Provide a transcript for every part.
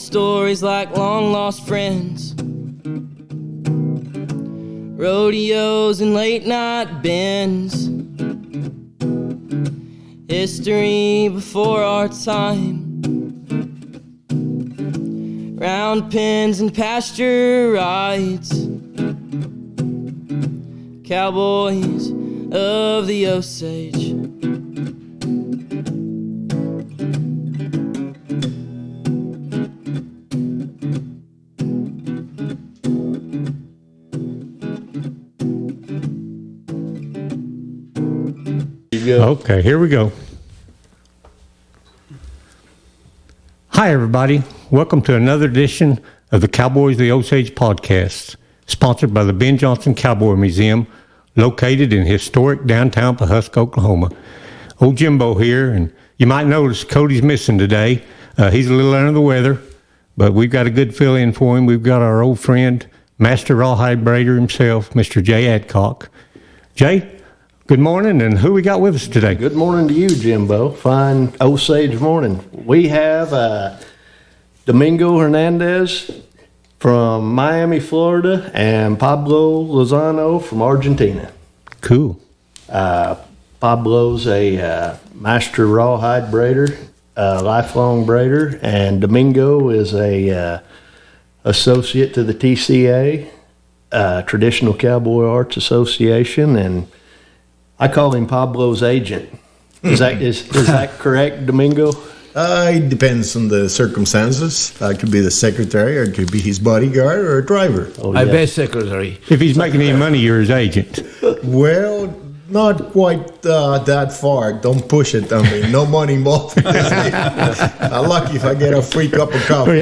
stories like long lost friends, rodeos and late night bends, history before our time, round pens and pasture rides, cowboys of the Osage. Okay, here we go. Hi, everybody. Welcome to another edition of the Cowboys of the Osage podcast, sponsored by the Ben Johnson Cowboy Museum, located in historic downtown Pawhuska, Oklahoma. Old Jimbo here, and you might notice Cody's missing today. He's a little under the weather, but we've got a good fill-in for him. We've got our old friend, Master Rawhide Braider himself, Mr. Jay Adcock. Jay, good morning, and who we got with us today? Good morning to you, Jimbo. Fine Osage morning. We have Domingo Hernandez from Miami, Florida, and Pablo Lozano from Argentina. Cool. Pablo's a master rawhide braider, lifelong braider, and Domingo is a associate to the TCA, Traditional Cowboy Arts Association, and I call him Pablo's agent. Is that correct, Domingo? It depends on the circumstances. It could be the secretary, or it could be his bodyguard, or a driver. Oh, I yeah. bet secretary. If he's making any money, you're his agent. Well, not quite that far. Don't push it on me. No money involved. I'm lucky if I get a free cup of coffee.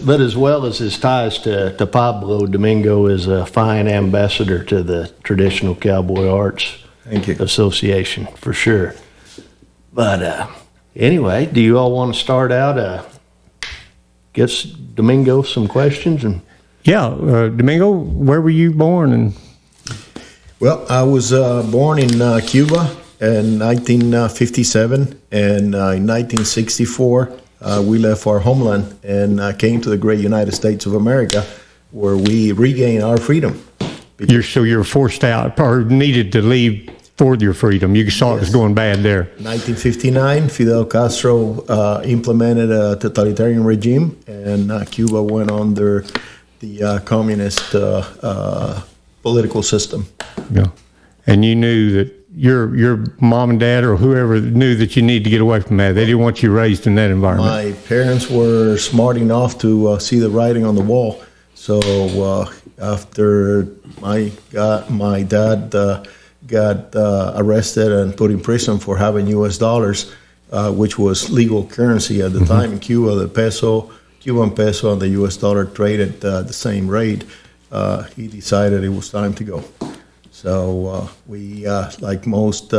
But as well as his ties to Pablo, Domingo is a fine ambassador to the Traditional Cowboy Arts Thank you. Association, for sure. But anyway, do you all want to start out? Get Domingo some questions? Domingo, where were you born? And Well, I was born in Cuba in 1957, and in 1964 we left our homeland and came to the great United States of America, where we regained our freedom. you're forced out or needed to leave for your freedom. You saw it was going bad there. 1959, Fidel Castro implemented a totalitarian regime, and Cuba went under the communist political system. Yeah, and you knew that your mom and dad or whoever knew that you needed to get away from that. They didn't want you raised in that environment. My parents were smart enough to see the writing on the wall. So after my dad got arrested and put in prison for having U.S. dollars, which was legal currency at the time in Cuba, the Cuban peso and the U.S. dollar traded the same rate. He decided it was time to go. So we, like most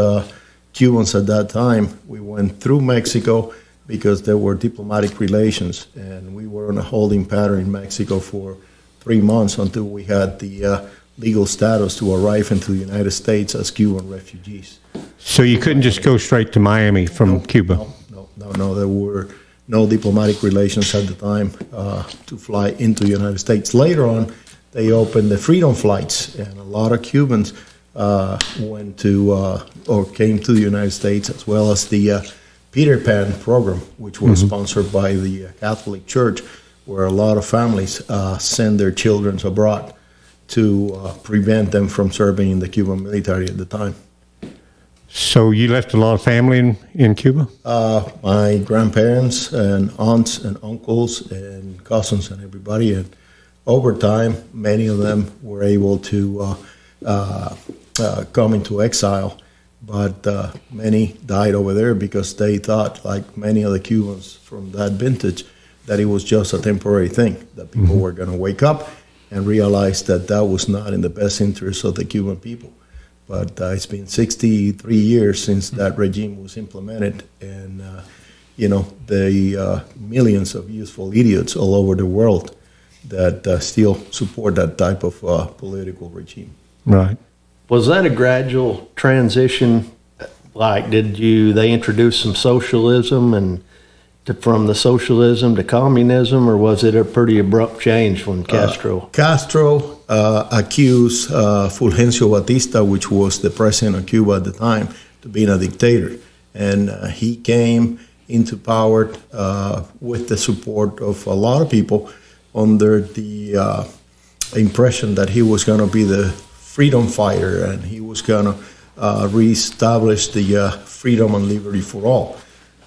Cubans at that time, we went through Mexico because there were diplomatic relations, and we were on a holding pattern in Mexico for 3 months until we had the legal status to arrive into the United States as Cuban refugees. So you couldn't just go straight to Miami from Cuba? No. There were no diplomatic relations at the time to fly into the United States. Later on, they opened the freedom flights, and a lot of Cubans went to or came to the United States, as well as the Peter Pan program, which was sponsored by the Catholic Church, where a lot of families send their children abroad to prevent them from serving in the Cuban military at the time. So you left a lot of family in Cuba? My grandparents and aunts and uncles and cousins and everybody. And over time, many of them were able to come into exile, but many died over there because they thought, like many of the Cubans from that vintage, that it was just a temporary thing, that people were going to wake up and realize that that was not in the best interest of the Cuban people. But it's been 63 years since that regime was implemented, and the millions of useful idiots all over the world that still support that type of political regime. Right. Was that a gradual transition? Like, they introduce some socialism and from the socialism to communism, or was it a pretty abrupt change when Castro? Castro accused Fulgencio Batista, which was the president of Cuba at the time, to being a dictator. And he came into power with the support of a lot of people under the impression that he was going to be the freedom fighter and he was going to reestablish the freedom and liberty for all.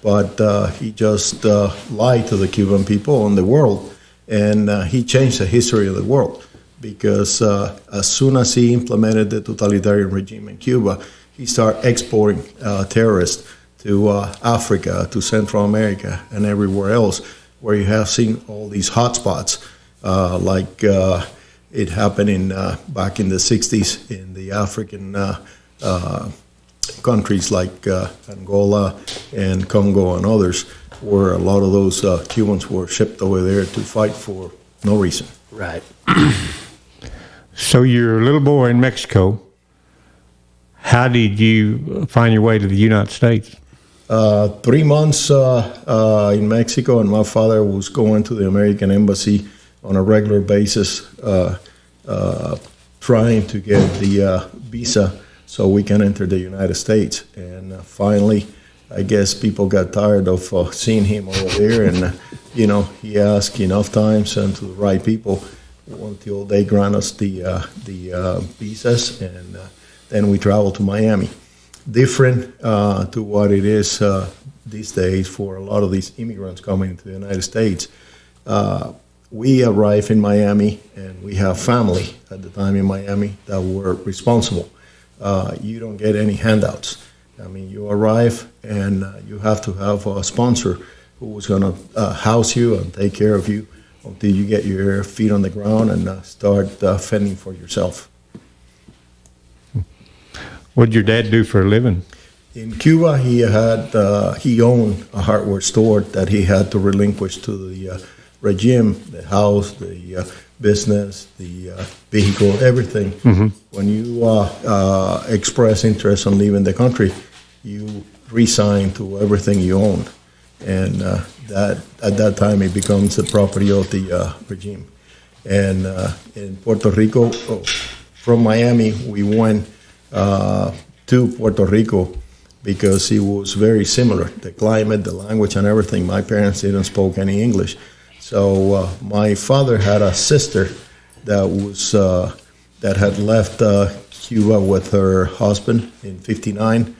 But he just lied to the Cuban people and the world, and he changed the history of the world because as soon as he implemented the totalitarian regime in Cuba, he started exporting terrorists to Africa, to Central America, and everywhere else, where you have seen all these hotspots, like it happened back in the 60s in the African countries like Angola and Congo and others, where a lot of those Cubans were shipped over there to fight for no reason. Right. So you're a little boy in Mexico. How did you find your way to the United States? 3 months in Mexico, and my father was going to the American Embassy on a regular basis, trying to get the visa so we can enter the United States. And finally, I guess people got tired of seeing him over there, and he asked enough times and to the right people until they grant us the visas, and then we traveled to Miami. Different to what it is these days for a lot of these immigrants coming to the United States. We arrived in Miami, and we have family at the time in Miami that were responsible. You don't get any handouts. I mean, you arrive, and you have to have a sponsor who was going to house you and take care of you until you get your feet on the ground and start fending for yourself. What did your dad do for a living? In Cuba, he owned a hardware store that he had to relinquish to the regime, the house, the business, the vehicle, everything. Mm-hmm. When you express interest in leaving the country, you resign to everything you own, and that at that time it becomes the property of the regime. And in Puerto Rico, from Miami, we went to Puerto Rico because it was very similar, the climate, the language, and everything. My parents didn't speak any English. So my father had a sister that had left Cuba with her husband in '59.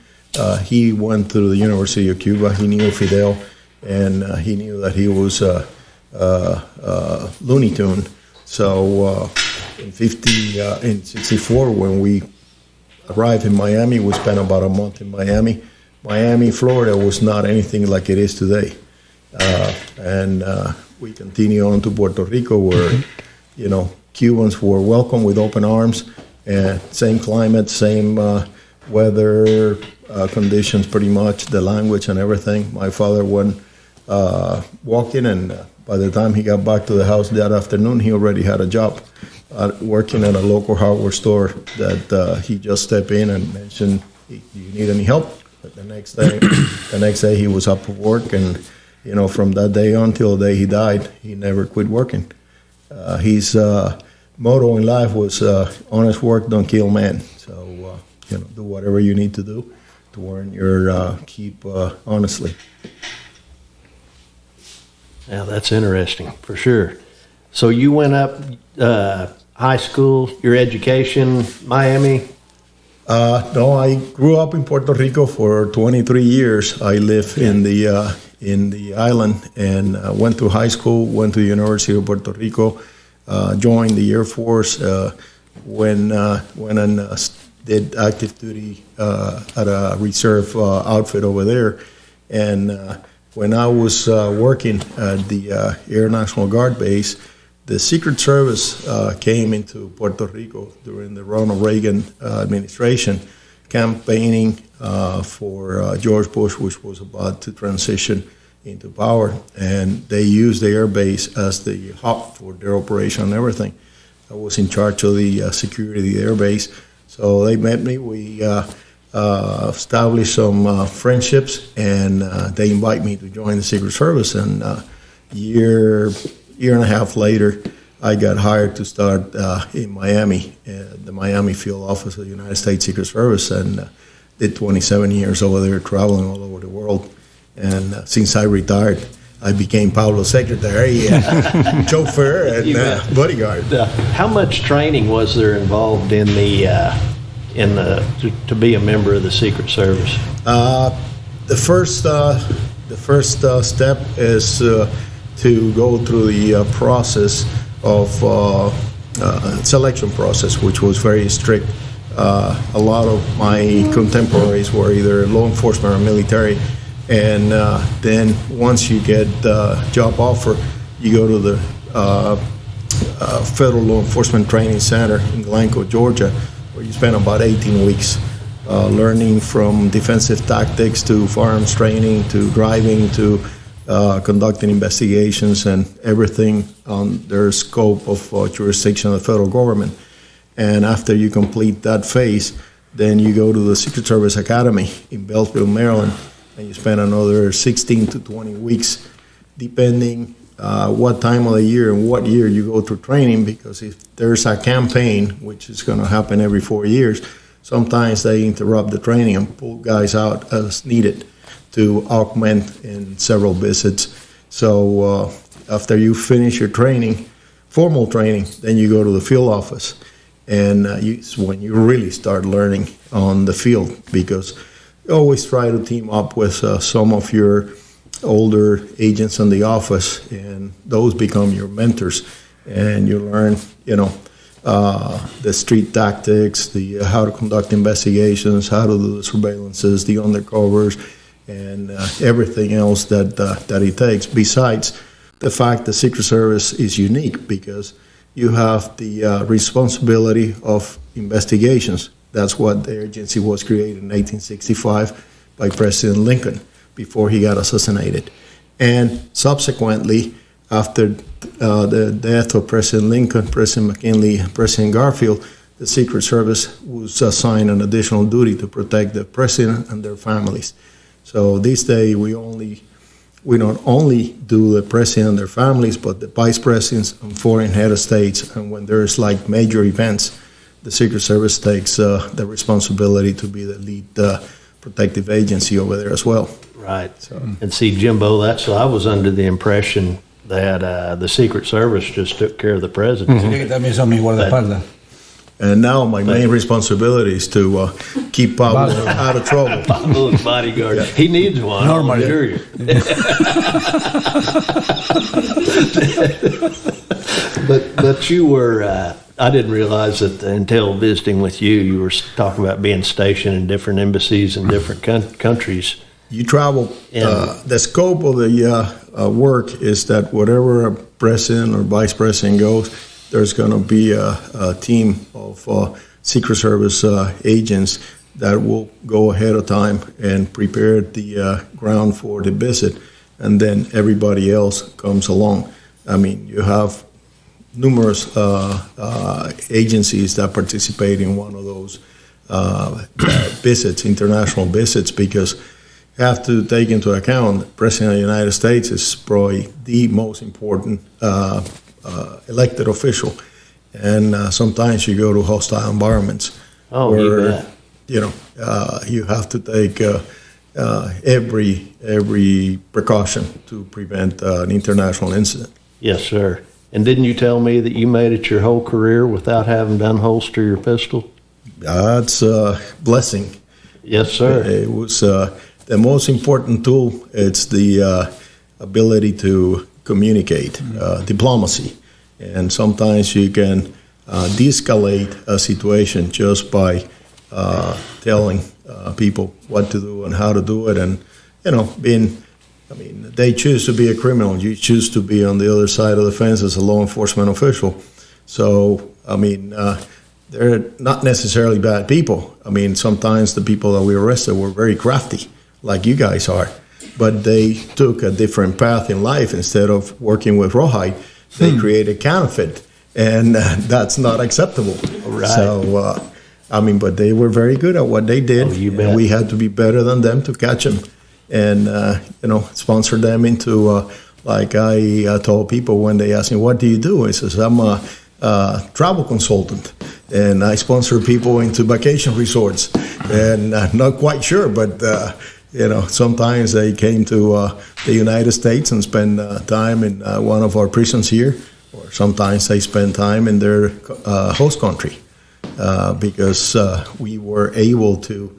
He went to the University of Cuba. He knew Fidel, and he knew that he was Looney Tune. So in '64, when we arrived in Miami, we spent about a month in Miami. Miami, Florida was not anything like it is today. And we continue on to Puerto Rico, where, Cubans were welcomed with open arms, and same climate, same weather conditions, pretty much, the language and everything. My father went walking, and by the time he got back to the house that afternoon, he already had a job working at a local hardware store that he just stepped in and mentioned, "Do you need any help?" But the next day he was up for work, and from that day on till the day he died, he never quit working. His motto in life was honest work don't kill man. So do whatever you need to do to earn your keep honestly. Yeah, that's interesting for sure. So you went up high school, your education, Miami? No, I grew up in Puerto Rico for 23 years. I lived in the island and went to high school, went to the University of Puerto Rico, joined the Air Force, went and did active duty at a reserve outfit over there. And when I was working at the Air National Guard base, the Secret Service came into Puerto Rico during the Ronald Reagan administration, campaigning for George Bush, which was about to transition into power, and they used the air base as the hub for their operation and everything. I was in charge of the security of the air base, so they met me. We established some friendships, and they invite me to join the Secret Service. And year and a half later, I got hired to start in Miami, the Miami field office of the United States Secret Service, and did 27 years over there, traveling all over the world. And since I retired, I became Pablo's secretary, chauffeur, and bodyguard. How much training was there involved in to be a member of the Secret Service? The first step is to go through the process of selection process, which was very strict. A lot of my contemporaries were either law enforcement or military, and then once you get the job offer, you go to the Federal Law Enforcement Training Center in Glencoe, Georgia, where you spend about 18 weeks learning from defensive tactics to firearms training to driving to conducting investigations and everything on their scope of jurisdiction of the federal government. And after you complete that phase, then you go to the Secret Service Academy in Beltsville, Maryland, and you spend another 16 to 20 weeks, depending what time of the year and what year you go through training, because if there's a campaign, which is going to happen every 4 years, sometimes they interrupt the training and pull guys out as needed to augment in several visits. So after you finish your training, formal training, then you go to the field office. And when you really start learning on the field, because you always try to team up with some of your older agents in the office, and those become your mentors. And you learn, the street tactics, how to conduct investigations, how to do the surveillances, the undercovers, and everything else that it takes. Besides the fact the Secret Service is unique because you have the responsibility of investigations. That's what the agency was created in 1865 by President Lincoln before he got assassinated. And subsequently, after the death of President Lincoln, President McKinley, and President Garfield, the Secret Service was assigned an additional duty to protect the president and their families. So this day, we not only do the president and their families, but the vice presidents and foreign head of states. And when there's like major events, the Secret Service takes the responsibility to be the lead protective agency over there as well. Right. So. And see, Jimbo, I was under the impression that the Secret Service just took care of the president. And now my main responsibility is to keep Pablo out of trouble. Pablo's bodyguard. Yeah. He needs one. Normally. But you were, I didn't realize that until visiting with you, you were talking about being stationed in different embassies in different countries. You travel. The scope of the work is that whatever a president or vice president goes, there's going to be a team of Secret Service agents that will go ahead of time and prepare the ground for the visit, and then everybody else comes along. I mean, you have numerous agencies that participate in one of those visits, international visits, because you have to take into account the President of the United States is probably the most important elected official, and sometimes you go to hostile environments where you have to take every precaution to prevent an international incident. Yes, sir. And didn't you tell me that you made it your whole career without having to unholster your pistol? That's a blessing. Yes, sir. It was the most important tool. It's the ability to communicate, diplomacy. And sometimes you can de-escalate a situation just by telling people what to do and how to do it. And, they choose to be a criminal. You choose to be on the other side of the fence as a law enforcement official. So, they're not necessarily bad people. Sometimes the people that we arrested were very crafty, like you guys are. But they took a different path in life. Instead of working with Rawhide, they created counterfeit, and that's not acceptable. Right. So but they were very good at what they did. Oh, you and bet. we had to be better than them to catch them, and sponsor them into. Like I told people when they asked me, "What do you do?" I says, "I'm a travel consultant, and I sponsor people into vacation resorts." And not quite sure, but sometimes they came to the United States and spend time in one of our prisons here, or sometimes they spend time in their host country, because we were able to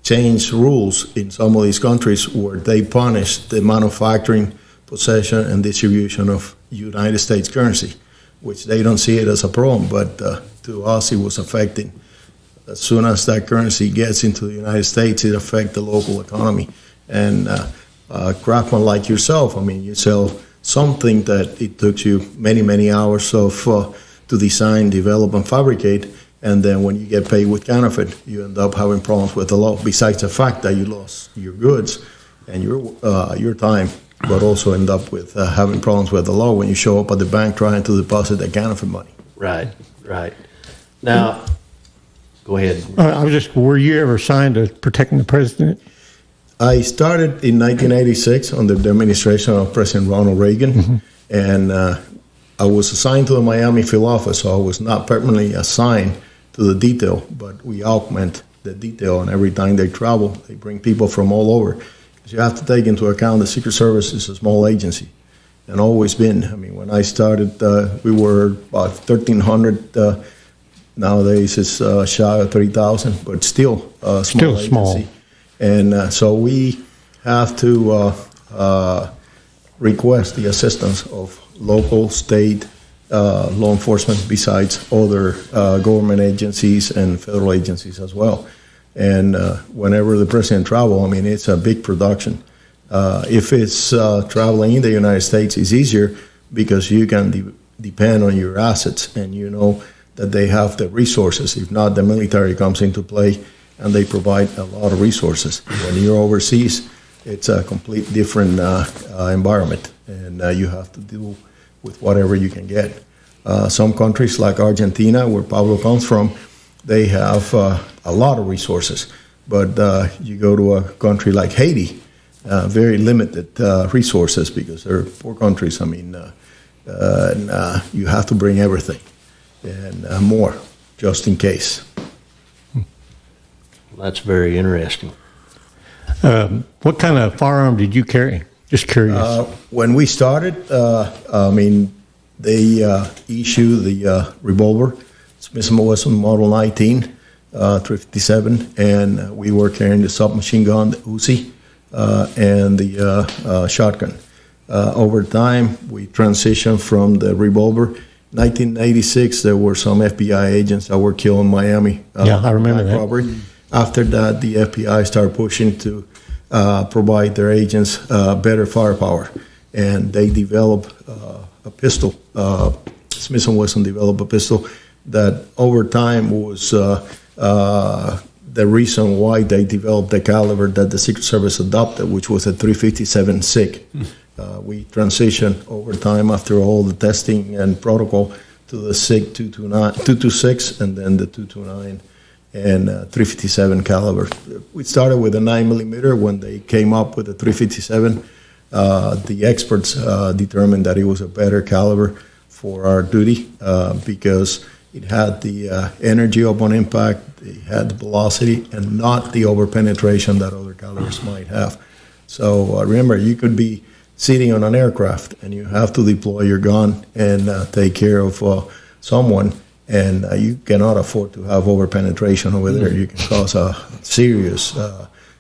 change rules in some of these countries where they punish the manufacturing, possession, and distribution of United States currency, which they don't see it as a problem, but to us it was affecting. As soon as that currency gets into the United States, it affects the local economy. And craftsmen like yourself, you sell something that it took you many, many hours to design, develop, and fabricate, and then when you get paid with counterfeit, you end up having problems with the law, besides the fact that you lost your goods and your time, but also end up with having problems with the law when you show up at the bank trying to deposit the counterfeit money. Right. Now, go ahead. I was just, were you ever assigned to protecting the president? I started in 1986 under the administration of President Ronald Reagan, and I was assigned to the Miami field office, so I was not permanently assigned to the detail, but we augment the detail, and every time they travel, they bring people from all over. You have to take into account the Secret Service is a small agency, and always been. When I started, we were about 1,300. Nowadays, it's shy of 3,000, but still a small agency. Small. And so we have to request the assistance of local, state law enforcement, besides other government agencies and federal agencies as well. And whenever the president travels, it's a big production. If it's traveling in the United States, it's easier because you can depend on your assets, and you know that they have the resources. If not, the military comes into play, and they provide a lot of resources. When you're overseas, it's a complete different environment, and you have to deal with whatever you can get. Some countries like Argentina, where Pablo comes from, they have a lot of resources, but you go to a country like Haiti, very limited resources because they're poor countries. And you have to bring everything and more, just in case. That's very interesting. What kind of firearm did you carry? Just curious. When we started, they issued the revolver, Smith & Wesson Model 19, 357, and we were carrying the submachine gun, the Uzi, and the shotgun. Over time, we transitioned from the revolver. 1986, there were some FBI agents that were killed in Miami. I remember that. Robbery. After that, the FBI started pushing to provide their agents better firepower, and they developed a pistol. Smith & Wesson developed a pistol that over time was the reason why they developed the caliber that the Secret Service adopted, which was a 357 SIG. We transitioned over time after all the testing and protocol to the SIG 226 and then the 229 and 357 caliber. We started with a 9mm. When they came up with the 357, the experts determined that it was a better caliber for our duty because it had the energy upon impact, it had the velocity, and not the over-penetration that other calibers might have. So remember, you could be sitting on an aircraft and you have to deploy your gun and take care of someone, and you cannot afford to have over-penetration over there. You can cause a serious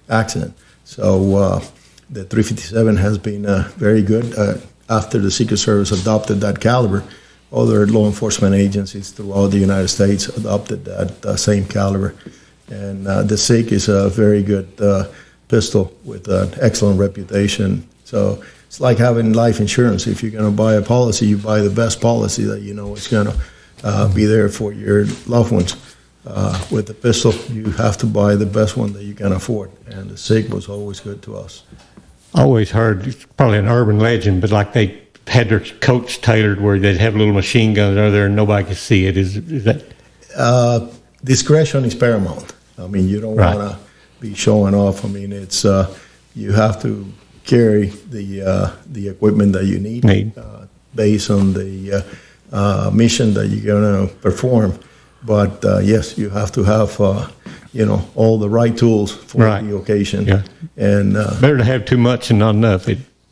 accident. So the 357 has been very good. After the Secret Service adopted that caliber, other law enforcement agencies throughout the United States adopted that same caliber. And the SIG is a very good pistol with an excellent reputation. So it's like having life insurance. If you're going to buy a policy, you buy the best policy that you know is going to be there for your loved ones. With the pistol, you have to buy the best one that you can afford. And the SIG was always good to us. I always heard, it's probably an urban legend, but like they had their coats tailored where they'd have little machine guns over there and nobody could see it. Is that? discretion is paramount. I mean, you don't Right. want to be showing off. I mean, it's you have to carry the equipment that you need. Based on the mission that you're going to perform. But yes, you have to have all the right tools for Right. the occasion. Yeah. And Better to have too much and not enough.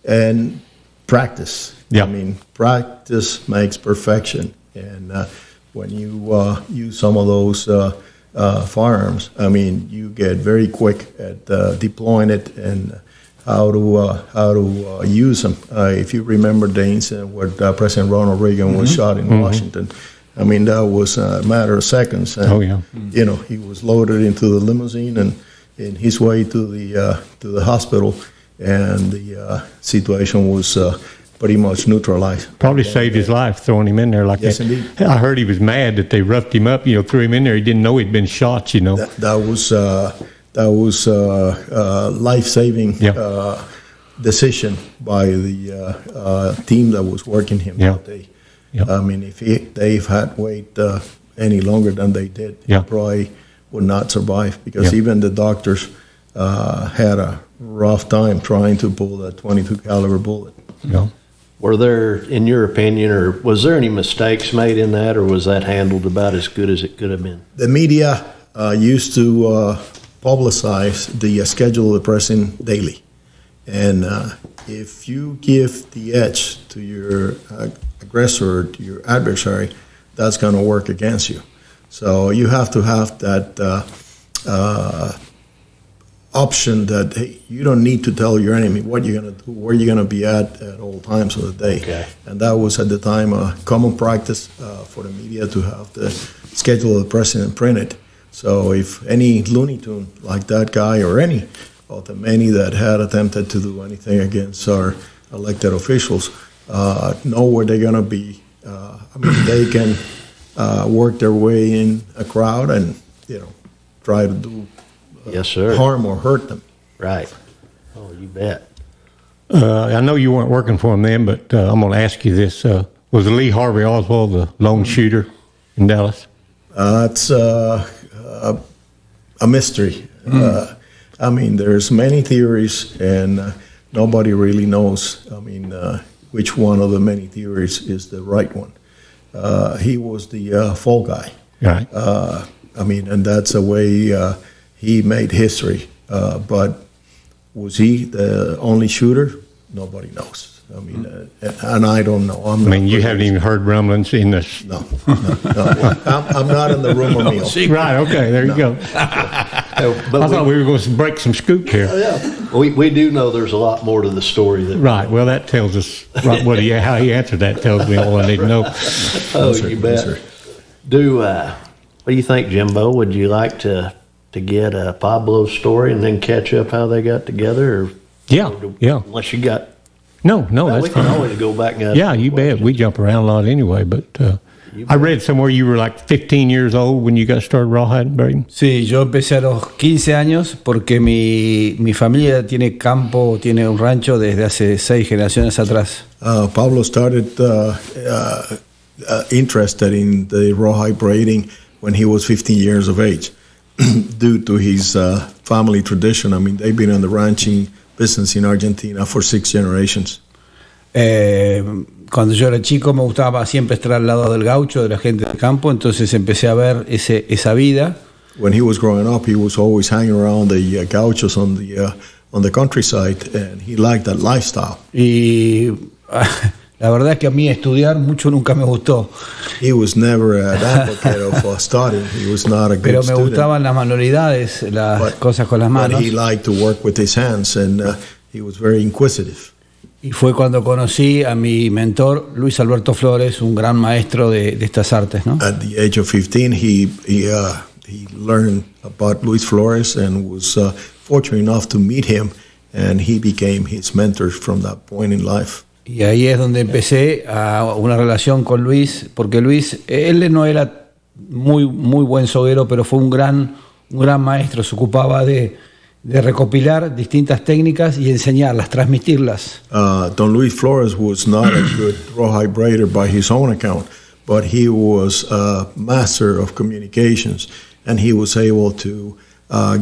and practice. Yeah. I mean, practice makes perfection. And when you use some of those firearms, I mean, you get very quick at deploying it and how to use them. If you remember the incident where President Ronald Reagan was shot in Washington, I mean, that was a matter of seconds. And, he was loaded into the limousine and in his way to the hospital, and the situation was pretty much neutralized. Probably saved his life throwing him in there like Yes, that. indeed. I heard he was mad that they roughed him up, threw him in there. He didn't know he'd been shot, That was a life-saving Yeah. decision by the team that was working him Yeah. that day. Yeah. I mean, if Dave had waited any longer than they did, Yeah. he probably would not survive, because Yeah. even the doctors had a rough time trying to pull that .22 caliber bullet. Were there, in your opinion, or was there any mistakes made in that, or was that handled about as good as it could have been? The media used to publicize the schedule of the president daily. And if you give the edge to your aggressor, to your adversary, that's going to work against you. So you have to have that option that, hey, you don't need to tell your enemy what you're going to do, where you're going to be at all times of the day. Okay. And that was at the time a common practice for the media to have the schedule of the president printed. So if any Looney Tune like that guy, or any of the many that had attempted to do anything against our elected officials, know where they're going to be. I mean, they can work their way in a crowd and, try to do Yes, sir. harm or hurt them. Right. Oh, you bet. I know you weren't working for him then, but I'm going to ask you this. Was Lee Harvey Oswald the lone shooter in Dallas? It's a mystery. I mean, there's many theories, and nobody really knows, which one of the many theories is the right one. He was the fall guy. Right. And that's the way he made history. But was he the only shooter? Nobody knows. And I don't know. You haven't even heard rumblings in this. No. I'm not in the rumor mill. Right, okay, there you go. But I thought we were going to break some scoop here. we do know there's a lot more to the story. Right, well, that tells us how he answered that tells me all I need to know. Oh, you bet. What do you think, Jimbo? Would you like to get Pablo's story and then catch up how they got together? Or, Yeah. Unless you got... No, Well, that's we can fine. always go back and... Yeah, you bet. We jump around a lot anyway, but I read somewhere you were like 15 years old when you got started rawhide braiding. Sí, yo empecé a los 15 años porque mi familia tiene campo, tiene un rancho desde hace 6 generaciones atrás. Pablo started interested in the rawhide braiding when he was 15 years of age, due to his family tradition. They've been in the ranching business in Argentina for 6 generations. Cuando yo era chico me gustaba siempre estar al lado del gaucho, de la gente del campo, entonces empecé a ver esa vida. When he was growing up, he was always hanging around the gauchos on the countryside, and he liked that lifestyle. Y la verdad es que a mí estudiar mucho nunca me gustó. He was never an advocate of studying. He was not a good Pero me student. gustaban las manualidades, las cosas con las manos. But he liked to work with his hands, and he was very inquisitive. Y fue cuando conocí a mi mentor, Luis Alberto Flores, un gran maestro de estas artes, ¿no? At the age of 15, he learned about Luis Flores and was fortunate enough to meet him, and he became his mentor from that point in life. Y ahí es donde empecé a una relación con Luis, porque Luis, él no era muy buen soguero, pero fue un gran maestro. Se ocupaba de recopilar distintas técnicas y enseñarlas, transmitirlas. Don Luis Flores was not a good rawhide braider by his own account, but he was a master of communications, and he was able to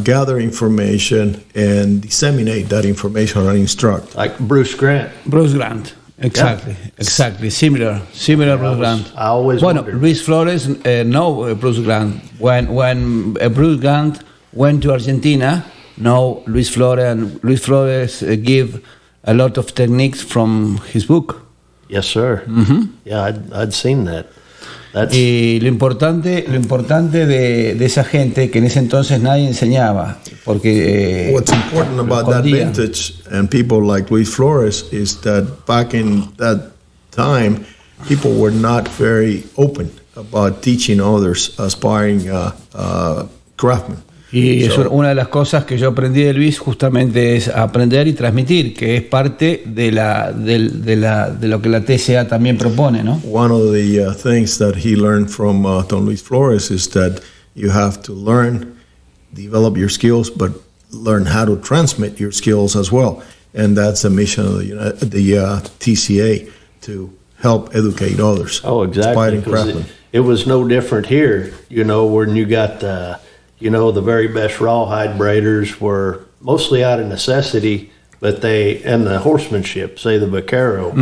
gather information and disseminate that information and instruct. Like Bruce Grant. Bruce Grant. Exactly. Similar Bruce Grant. I always wondered. Luis Flores know Bruce Grant. When Bruce Grant went to Argentina, Luis Flores give a lot of techniques from his book. Yes, sir. Yeah, I'd seen that. Y lo importante de esa gente que en ese entonces nadie enseñaba, porque what's important about that vintage and people like Luis Flores is that back in that time, people were not very open about teaching others aspiring craftsmen. Y eso, una de las cosas que yo aprendí de Luis justamente es aprender y transmitir, que es parte de lo que la TCA también propone, ¿no? One of the things that he learned from Don Luis Flores is that you have to learn, develop your skills, but learn how to transmit your skills as well. And that's the mission of the TCA, to help educate others. Oh, exactly. It was no different here, when you got the very best rawhide braiders were mostly out of necessity, but and the horsemanship, say the vaquero,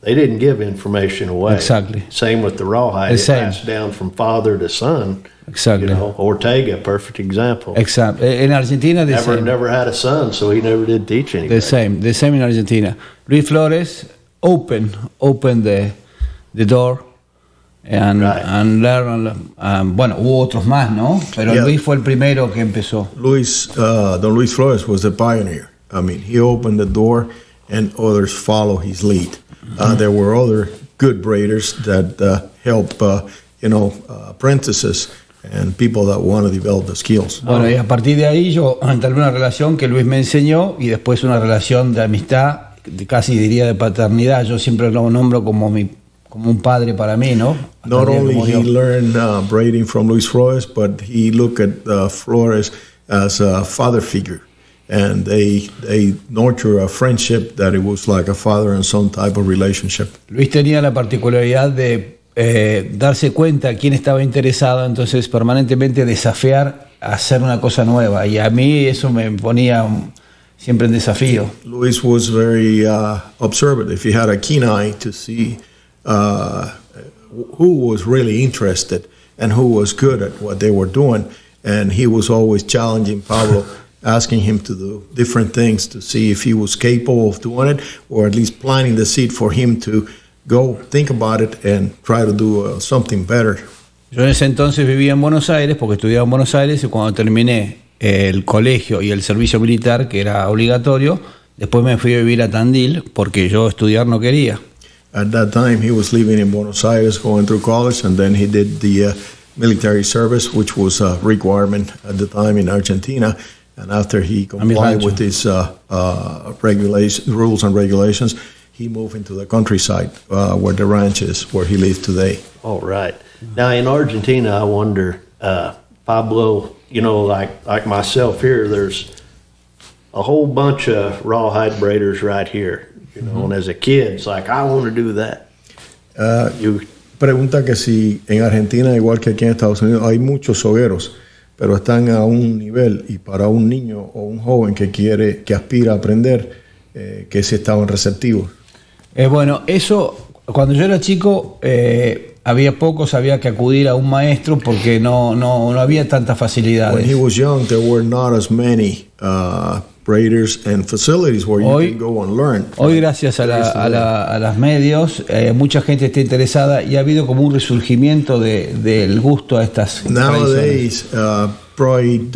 they didn't give information away. Exactly. Same with the rawhide. It passed down from father to son. Exactly. Ortega, perfect example. Exactly. In Argentina, never had a son, so he never did teach anybody. The same in Argentina. Luis Flores opened the door. And learn, hubo otros más, ¿no? Pero Luis fue el primero que empezó. Don Luis Flores was the pioneer. I mean, he opened the door and others follow his lead. There were other good braiders that help, apprentices and people that want to develop the skills. Bueno, y a partir de ahí yo entablé una relación que Luis me enseñó y después una relación de amistad, casi diría de paternidad. Yo siempre lo nombro como un padre para mí, ¿no? Not only he learned braiding from Luis Flores, but he looked at Flores as a father figure. And they nurture a friendship that it was like a father and son type of relationship. Luis tenía la particularidad de darse cuenta quién estaba interesado, entonces permanentemente desafiar a hacer una cosa nueva. Y a mí eso me ponía siempre en desafío. Luis was very observant. If he had a keen eye to see who was really interested and who was good at what they were doing, and he was always challenging Pablo, asking him to do different things to see if he was capable of doing it, or at least planting the seed for him to go think about it and try to do something better. Yo en ese entonces vivía en Buenos Aires porque estudiaba en Buenos Aires, y cuando terminé el colegio y el servicio militar, que era obligatorio, después me fui a vivir a Tandil porque yo estudiar no quería. At that time, he was living in Buenos Aires, going through college, and then he did the military service, which was a requirement at the time in Argentina. And after he complied with his rules and regulations, he moved into the countryside where the ranch is, where he lives today. Oh, right. Now, in Argentina, I wonder, Pablo, like myself here, there's a whole bunch of rawhide braiders right here. And as a kid, it's like, I want to do that. Pregunta que si en Argentina, igual que aquí en Estados Unidos, hay muchos sogueros, pero están a un nivel, y para un niño o un joven que aspira a aprender, que si estaban receptivos. Bueno, eso, cuando yo era chico, había que acudir a un maestro porque no había tantas facilidades. When he was young, there were not as many braiders and facilities where you can go and learn. Hoy, gracias a los medios, mucha gente está interesada y ha habido como un resurgimiento del gusto a estas Nowadays, probably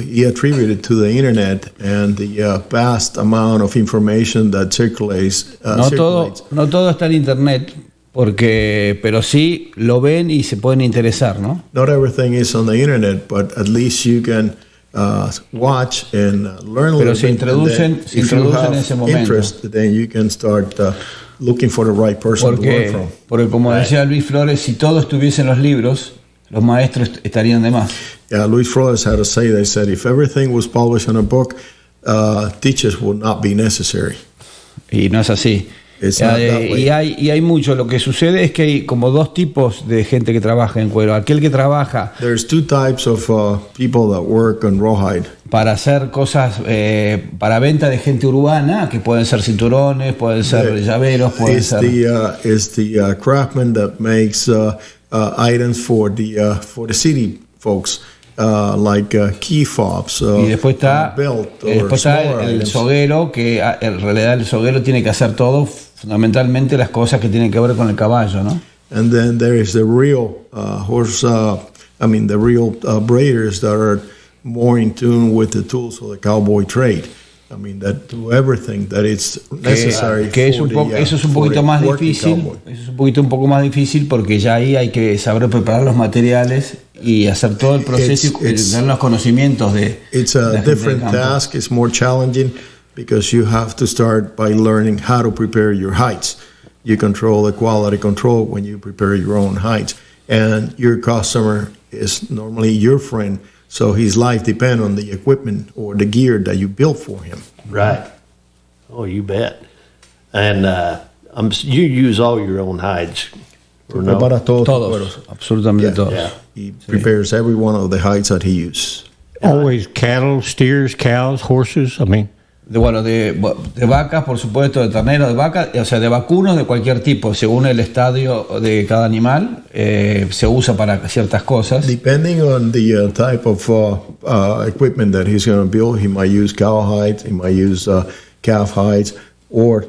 he attributed to the internet and the vast amount of information that circulates. No todo está en internet, pero sí lo ven y se pueden interesar, ¿no? Not everything is on the internet, but at least you can watch and learn a little bit. Pero se introducen en ese momento. Interest, then you can start looking for the right person to learn from. Porque como decía Luis Flores, si todo estuviese en los libros, los maestros estarían de más. Yeah, Luis Flores had a say. They said if everything was published in a book, teachers would not be necessary. Y no es así. It's not that way. Y hay mucho. Lo que sucede es que hay como dos tipos de gente que trabaja en cuero. Aquel que trabaja There's two types of people that work on rawhide. para hacer cosas para venta de gente urbana, que pueden ser cinturones, pueden ser llaveros, pueden ser... It's the craftsman that makes items for the city folks, like key fobs, Y después está, belt, or después está smaller el items. soguero, que en realidad el soguero tiene que hacer todo, fundamentalmente las cosas que tienen que ver con el caballo, ¿no? And then there is the real the real braiders that are more in tune with the tools of the cowboy trade. I mean, that do everything that it's necessary Eso es un poquito más difícil. Eso es un poco más difícil porque ya ahí hay que saber preparar los materiales y hacer todo el proceso y tener los conocimientos de... It's a different task. It's more challenging because you have to start by learning how to prepare your hides. You control the quality control when you prepare your own hides. And your customer is normally your friend, so his life depends on the equipment or the gear that you built for him. Right. Oh, you bet. And you use all your own hides. Or no? Prepara todos tus Todos, cueros. absolutamente todos. Yeah. He prepares every one of the hides that he uses. Always cattle, steers, cows, horses. I mean, De vacas, por supuesto, de terneros, de vacas, o sea, de vacunos de cualquier tipo, según el estadio de cada animal, se usa para ciertas cosas. Depending on the type of equipment that he's going to build, he might use cow hides, he might use calf hides, or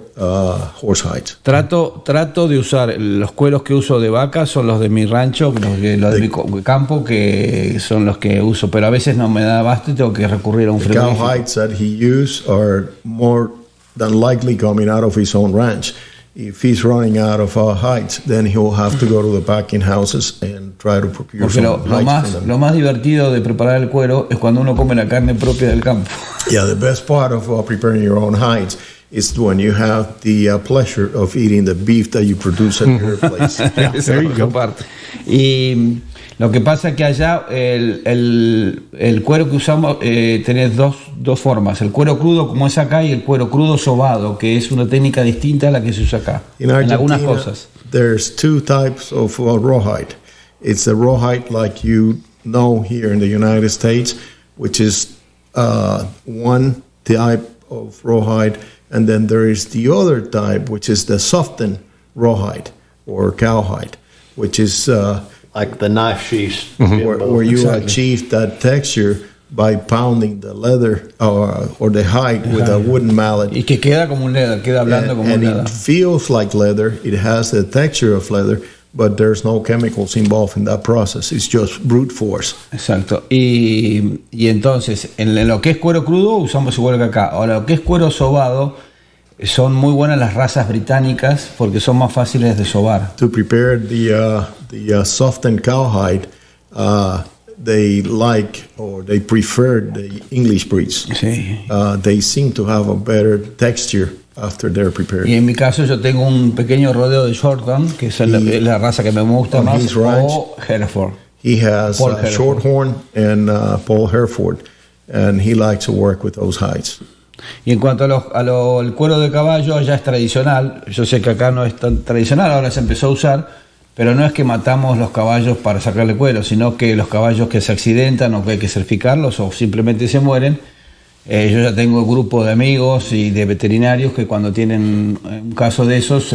horse hides. Trato de usar los cueros que uso de vaca, son los de mi rancho, los de mi campo, que son los que uso, pero a veces no me da abasto y tengo que recurrir a un The cow frigorífico. hides that he uses are more than likely coming out of his own ranch. If he's running out of hides, then he'll have to go to the packing houses and try to procure Porque some lo hides from them. más divertido de preparar el cuero es cuando uno come la carne propia del campo. Yeah, the best part of preparing your own hides is when you have the pleasure of eating the beef that you produce at your place. Esa es la mejor parte. Y lo que pasa es que allá el cuero que usamos tenés dos formas, el cuero crudo como es acá y el cuero crudo sobado, que es una técnica distinta a la que se usa acá, In en algunas Argentina, cosas. there's two types of rawhide. It's the rawhide like you know here in the United States, which is one type of rawhide, and then there is the other type, which is the softened rawhide or cowhide, which is Like the knife sheaths. where you Exactly. achieve that texture by pounding the leather or the hide with a wooden mallet. Y que queda como un leather, queda hablando como un And leather. it feels like leather. It has the texture of leather, but there's no chemicals involved in that process. It's just brute force. Exacto. Y entonces, en lo que es cuero crudo usamos igual que acá. Ahora, lo que es cuero sobado, son muy buenas las razas británicas porque son más fáciles de sobar. To prepare the softened cowhide, they like or they prefer the English breeds. Sí. They seem to have a better texture after they're prepared. Y en mi caso yo tengo un pequeño rodeo de Shorthorn, que es la raza que me gusta on más, his ranch, o Hereford. He has Paul Hereford. Shorthorn and Paul Hereford, and he likes to work with those hides. Y en cuanto al cuero de caballo, ya es tradicional. Yo sé que acá no es tan tradicional, ahora se empezó a usar, pero no es que matamos los caballos para sacarle cuero, sino que los caballos que se accidentan o que hay que certificarlos o simplemente se mueren. Yo ya tengo grupo de amigos y de veterinarios que cuando tienen un caso de esos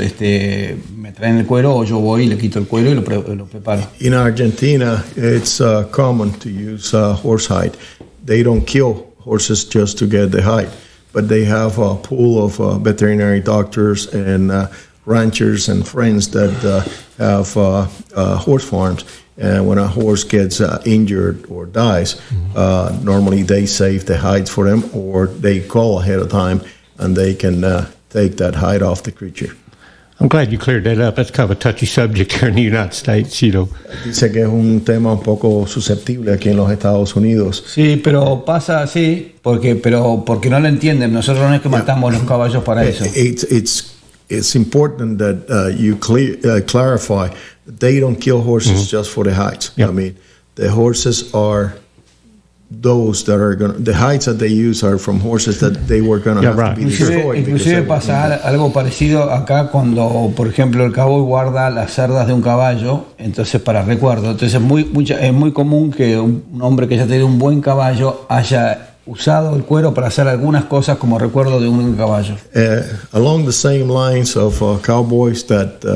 me traen el cuero o yo voy y le quito el cuero y lo preparo. In Argentina, it's common to use horse hide. They don't kill horses just to get the hide, but they have a pool of veterinary doctors and ranchers and friends that have horse farms. And when a horse gets injured or dies, normally they save the hides for them, or they call ahead of time and they can take that hide off the creature. I'm glad you cleared that up. That's kind of a touchy subject here in the United States, you know. Dice que es un tema un poco susceptible aquí en los Estados Unidos. Sí, pero pasa así, porque no lo entienden. Nosotros no es que matamos los caballos para eso. It's important that you clarify that they don't kill horses just for the hides. Yep. I mean, the horses are those that are going, the hides that they use are from horses that they were going to Yeah, have right. to be destroyed. Inclusive pasa algo parecido acá cuando, por ejemplo, el cowboy guarda las cerdas de un caballo, entonces para recuerdo. Entonces es muy común que un hombre que ya tiene un buen caballo haya usado el cuero para hacer algunas cosas como recuerdo de un caballo. Along the same lines of cowboys that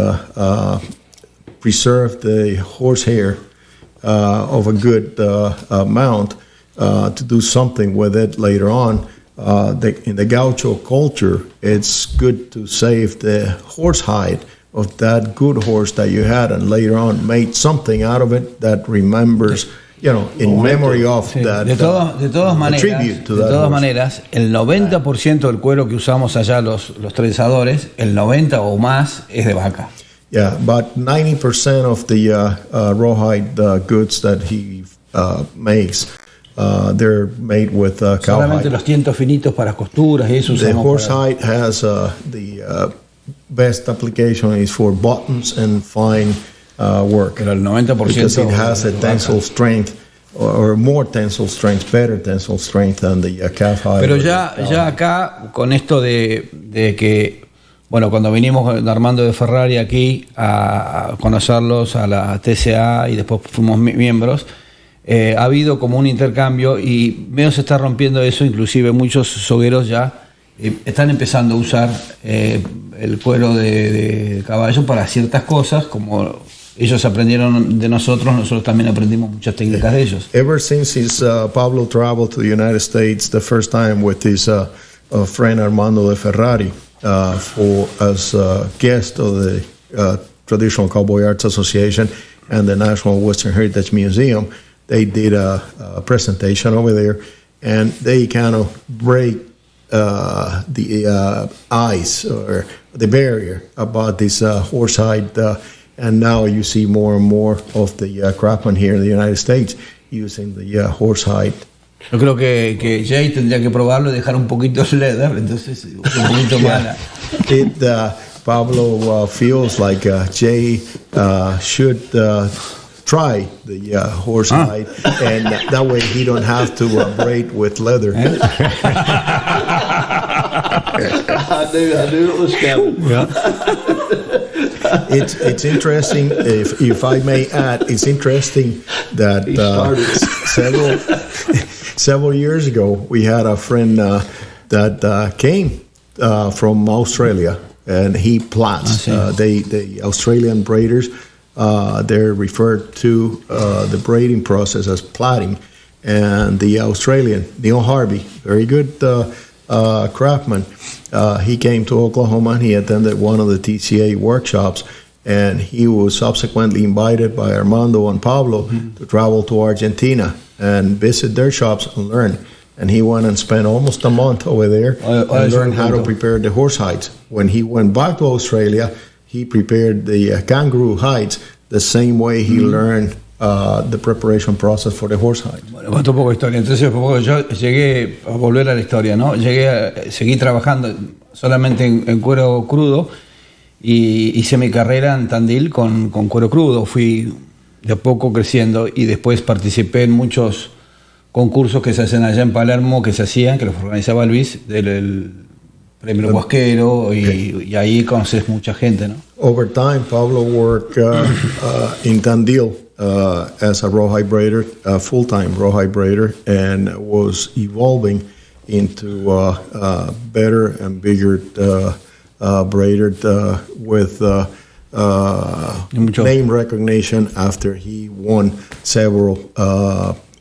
preserve the horsehair of a good mount to do something with it later on. In the Gaucho culture, it's good to save the horse hide of that good horse that you had and later on made something out of it that remembers, in memory of that. De todas maneras, el 90% del cuero que usamos allá los trenzadores, el 90 o más es de vaca. Yeah, but 90% of the rawhide goods that he makes, they're made with Solamente cowhide. los tientos finitos para costuras y eso The usamos horsehide has the best application is for buttons and fine work. pero el 90% Because it has a de vaca. tensile strength or more tensile strength, better tensile strength than the calf hide. Pero or the ya cowhide. acá, con esto de que, bueno, cuando vinimos Armando de Ferrari aquí a conocerlos a la TCA y después fuimos miembros, ha habido como un intercambio y medio se está rompiendo eso, inclusive muchos sogueros ya están empezando a usar el cuero de caballo para ciertas cosas, como ellos aprendieron de nosotros también aprendimos muchas técnicas de ellos. Ever since Pablo traveled to the United States the first time with his friend Armando de Ferrari as a guest of the Traditional Cowboy Arts Association and the National Western Heritage Museum, they did a presentation over there, and they kind of break the ice or the barrier about this horsehide. And now you see more and more of the craftsmen here in the United States using the horsehide. Yo creo que Jay tendría que probarlo y dejar un poquito de leather, entonces un poquito mala. Pablo feels like Jay should try the horsehide, and that way he don't have to braid with leather. I knew it was coming. It's interesting, if I may add, it's interesting that several years ago we had a friend that came from Australia, and he plats. The Australian braiders, they're referred to the braiding process as plaiting, and the Australian Neil Harvey, very good craftsman, he came to Oklahoma and he attended one of the TCA workshops, and he was subsequently invited by Armando and Pablo to travel to Argentina and visit their shops and learn. And he went and spent almost a month over there and learned how to prepare the horse hides. When he went back to Australia, he prepared the kangaroo hides the same way he learned the preparation process for the horse hide. Bueno, cuento un poco de historia. Entonces, yo llegué a volver a la historia, ¿no? Seguí trabajando solamente en cuero crudo y hice mi carrera en Tandil con cuero crudo. Fui de a poco creciendo y después participé en muchos concursos que se hacen allá en Palermo, que los organizaba Luis, del premio Huasquero, y ahí conoces mucha gente, ¿no? Over time, Pablo worked in Tandil as a rawhide braider, a full-time rawhide braider, and was evolving into better and bigger braider with name recognition after he won several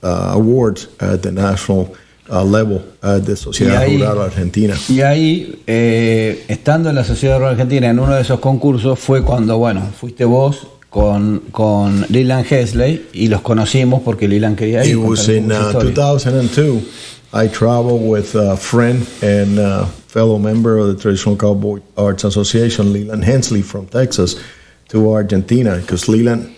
awards at the national level at the Sociedad Rural Argentina. Y ahí, estando en la Sociedad Rural Argentina, en uno de esos concursos, fue cuando, fuiste vos con Leland Hesley y los conocimos porque Leland quería ir. It was in 2002. I traveled with a friend and fellow member of the Traditional Cowboy Arts Association, Leland Hensley from Texas, to Argentina, because Leland,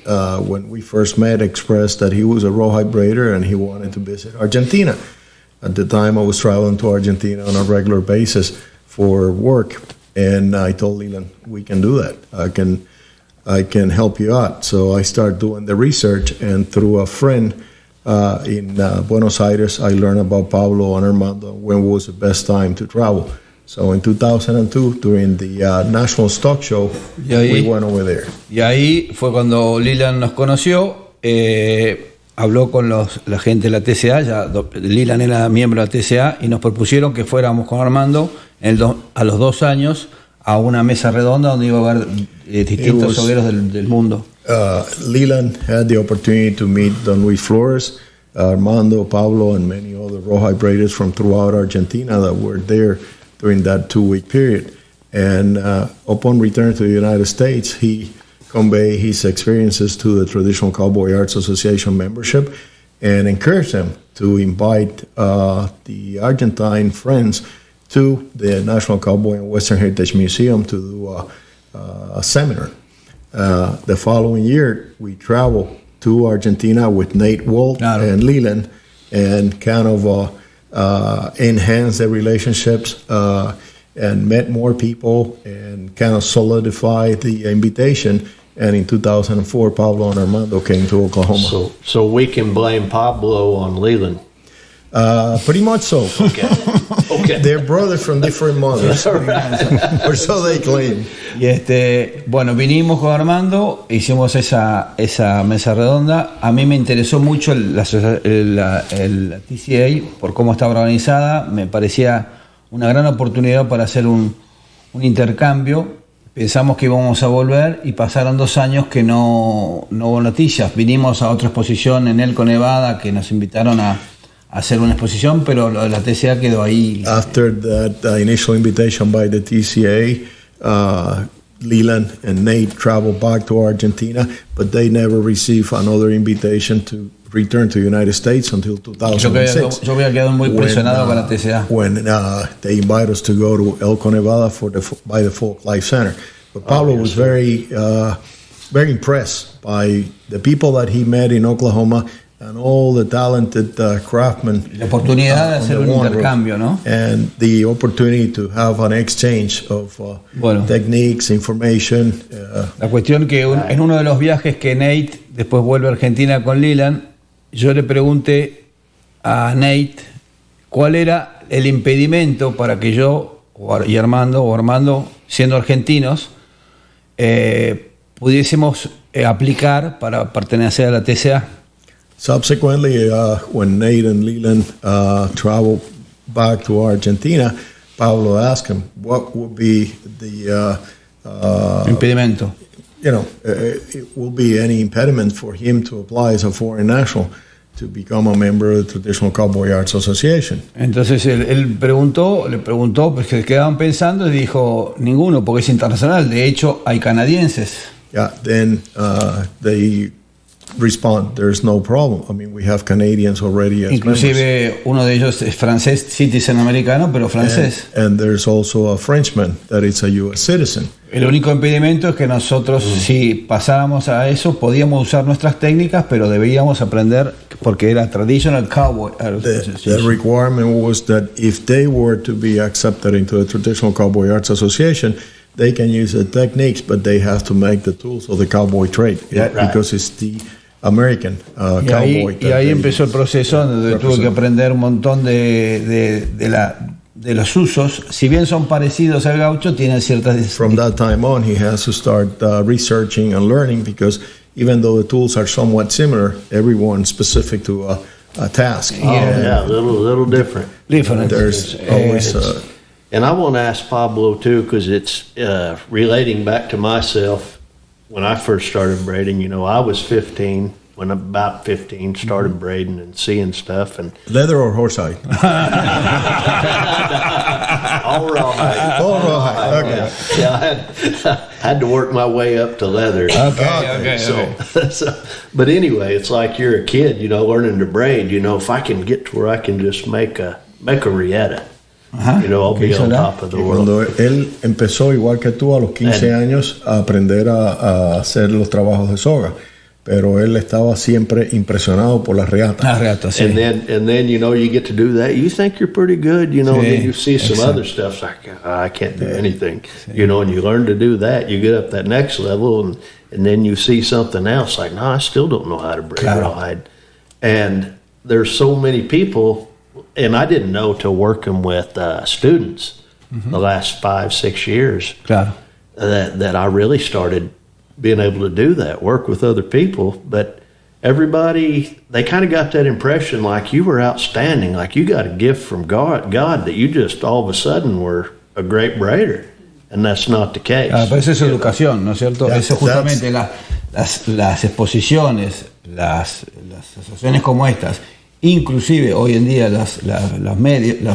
when we first met, expressed that he was a rawhide braider and he wanted to visit Argentina. At the time, I was traveling to Argentina on a regular basis for work, and I told Leland, we can do that. I can help you out. So I started doing the research, and through a friend, in Buenos Aires, I learned about Pablo and Armando, when was the best time to travel. So in 2002, during the National Stock Show, we went over there. Y ahí fue cuando Leland nos conoció, habló con la gente de la TCA, Leland era miembro de la TCA, y nos propusieron que fuéramos con Armando a los 2 años a una mesa redonda donde iba a haber distintos hogueros del mundo. Leland had the opportunity to meet Don Luis Flores, Armando, Pablo, and many other Rawhide braiders from throughout Argentina that were there during that 2-week period. And upon return to the United States, he conveyed his experiences to the Traditional Cowboy Arts Association membership and encouraged them to invite the Argentine friends to the National Cowboy and Western Heritage Museum to do a seminar. The following year, we traveled to Argentina with Nate Walt and Leland and kind of enhanced the relationships and met more people and kind of solidified the invitation. And in 2004, Pablo and Armando came to Oklahoma. So we can blame Pablo on Leland. Pretty much so. Okay. They're brothers from different mothers. Or so they claim. Y bueno, vinimos con Armando, hicimos esa mesa redonda. A mí me interesó mucho la TCA por cómo estaba organizada. Me parecía una gran oportunidad para hacer un intercambio. Pensamos que íbamos a volver y pasaron 2 años que no hubo noticias. Vinimos a otra exposición en Elko, Nevada, que nos invitaron a hacer una exposición, pero lo de la TCA quedó ahí. After that initial invitation by the TCA, Leland and Nate traveled back to Argentina, but they never received another invitation to return to the United States until 2006. Yo había quedado muy impresionado con la TCA. When they invited us to go to Elko, Nevada by the Folk Life Center. But Pablo was very impressed by the people that he met in Oklahoma and all the talented craftsmen. La oportunidad de hacer un intercambio, ¿no? And the opportunity to have an exchange of techniques, information. La cuestión que en uno de los viajes que Nate después vuelve a Argentina con Leland, yo le pregunté a Nate cuál era el impedimento para que yo y Armando, siendo argentinos, pudiésemos aplicar para pertenecer a la TCA. Subsequently, when Nate and Leland traveled back to Argentina, Pablo asked him what would be the impedimento. It will be any impediment for him to apply as a foreign national to become a member of the Traditional Cowboy Arts Association. Entonces él le preguntó, pues que quedaban pensando y dijo ninguno, porque es internacional. De hecho, hay canadienses. Yeah, then they respond, there's no problem. I mean, we have Canadians already as Inclusive members. Uno de ellos es francés, citizen americano, pero francés. And there's also a Frenchman that is a U.S. citizen. El único impedimento es que nosotros, si pasábamos a eso, podíamos usar nuestras técnicas, pero debíamos aprender, porque era Traditional Cowboy. The requirement was that if they were to be accepted into the Traditional Cowboy Arts Association, they can use the techniques, but they have to make the tools of the cowboy trade, because it's the American cowboy. Y ahí empezó el proceso donde tuve que aprender un montón de los usos. Si bien son parecidos al gaucho, tienen ciertas... From that time on, he has to start researching and learning, because even though the tools are somewhat similar, everyone's specific to a task. A little different. There's always... And I want to ask Pablo, too, because it's relating back to myself. When I first started braiding, I was 15, when about 15, started braiding and seeing stuff. And leather or horsehide? All rawhide. All rawhide, okay. Yeah, I had to work my way up to leather. Okay. So, but anyway, it's like you're a kid, learning to braid. If I can get to where I can just make a rieta. I'll be on top of the world. Cuando él empezó, igual que tú, a los 15 años, a aprender a hacer los trabajos de soga, pero él estaba siempre impresionado por las reatas. Las reatas, sí. And then you get to do that. You think you're pretty good, and then you see some other stuff. It's like, I can't do anything. And you learn to do that. You get up that next level, and then you see something else. Like, no, I still don't know how to braid rawhide. And there's so many people, and I didn't know till working with students the last 5-6 years Claro. that I really started being able to do that, work with other people. But everybody, they kind of got that impression like you were outstanding, like you got a gift from God that you just all of a sudden were a great braider. And that's not the case. Pero eso es educación, ¿no es cierto? Eso justamente las exposiciones, las asociaciones como estas, inclusive hoy en día los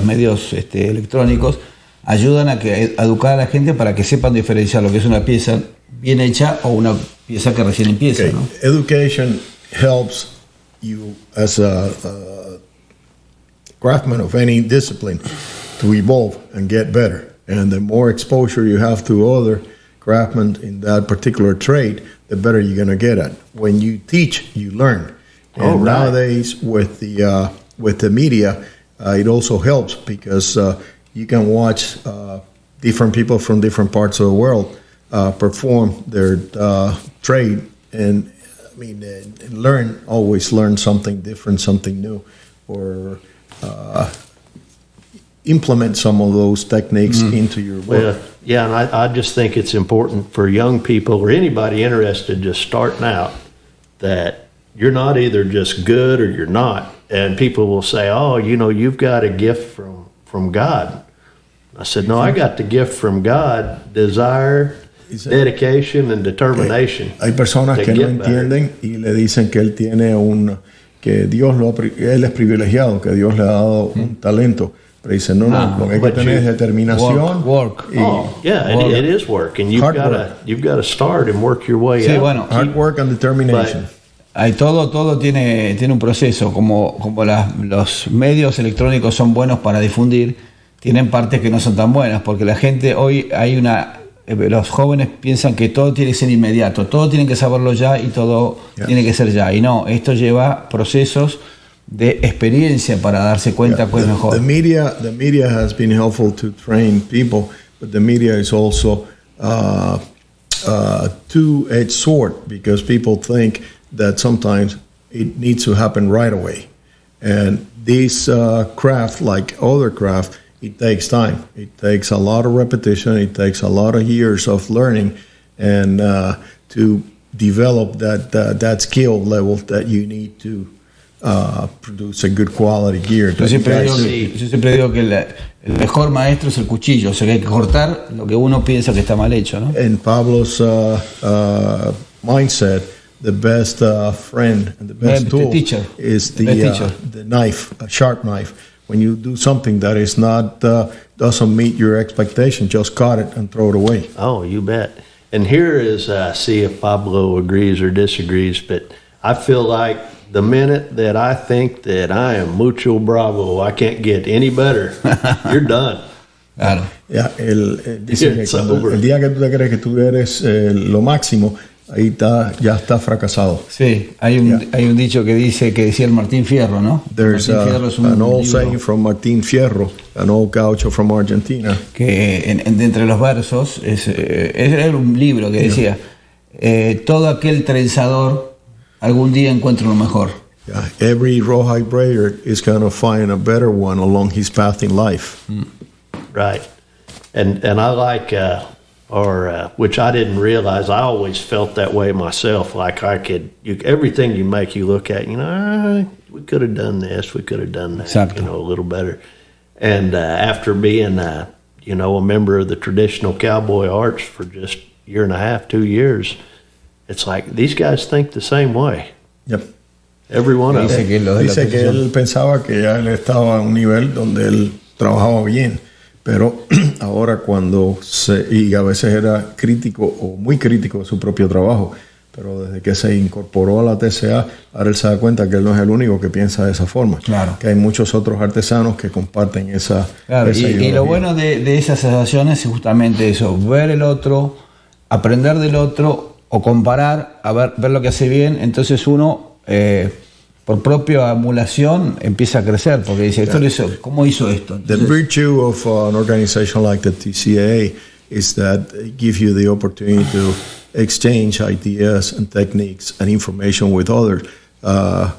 medios electrónicos ayudan a educar a la gente para que sepan diferenciar lo que es una pieza bien hecha o una pieza que recién empieza. Okay. ¿no? Education helps you as a craftsman of any discipline to evolve and get better. And the more exposure you have to other craftsmen in that particular trade, the better you're going to get at. When you teach, you learn. And nowadays, with the media, it also helps because you can watch different people from different parts of the world perform their trade, and I mean, always learn something different, something new, or implement some of those techniques into your work. Well, yeah, and I just think it's important for young people or anybody interested just starting out that you're not either just good or you're not. And people will say, oh, you've got a gift from God. I said, no, I got the gift from God, desire, dedication, and determination. Hay personas que no entienden y le dicen que él tiene que él es privilegiado, que Dios le ha dado un talento. Pero dice, no, lo que hay que tener es determinación. Work. It is work, and you've got to start and work your way out. Bueno, hard work and determination. Todo tiene un proceso, como los medios electrónicos son buenos para difundir, tienen partes que no son tan buenas, porque la gente hoy los jóvenes piensan que todo tiene que ser inmediato, todo tienen que saberlo ya y todo tiene que ser ya, y no, esto lleva procesos de experiencia para darse cuenta cuál es mejor. The media has been helpful to train people, but the media is also two-edged sword because people think that sometimes it needs to happen right away. And this craft, like other craft, it takes time. It takes a lot of repetition. It takes a lot of years of learning and to develop that skill level that you need to produce a good quality gear. Yo siempre digo que el mejor maestro es el cuchillo, o sea que hay que cortar lo que uno piensa que está mal hecho, ¿no? In Pablo's mindset, the best friend and the best tool is the knife, a sharp knife. When you do something that is not doesn't meet your expectation, just cut it and throw it away. Oh, you bet. And here is see if Pablo agrees or disagrees, but I feel like the minute that I think that I am mucho bravo, I can't get any better, you're done. Claro. Yeah, dice que el día que tú te crees que tú eres lo máximo, ahí ya está fracasado. Sí, hay un dicho que decía el Martín Fierro, ¿no? There's an old saying from Martín Fierro, an old Gaucho from Argentina. Que entre los versos era un libro que decía todo aquel trenzador algún día encuentra lo mejor. Yeah, every rawhide braider is going to find a better one along his path in life. Right, and I like which I didn't realize. I always felt that way myself. Like everything you make, you look at, we could have done this, we could have done that, exactly. A little better. And after being, a member of the traditional cowboy arts for just a year and a half, 2 years, it's like these guys think the same way. Yep. Every one of them. Dice que él pensaba que ya él estaba a un nivel donde él trabajaba bien, pero ahora y a veces era crítico o muy crítico de su propio trabajo, pero desde que se incorporó a la TCA, ahora él se da cuenta que él no es el único que piensa de esa forma. Claro. Que hay muchos otros artesanos que comparten esa y lo bueno de esas asociaciones es justamente eso, ver el otro, aprender del otro o comparar, ver lo que hace bien, entonces uno por propia emulación empieza a crecer porque dice, ¿cómo hizo esto? Entonces, the virtue of an organization like the TCA is that it gives you the opportunity to exchange ideas and techniques and information with others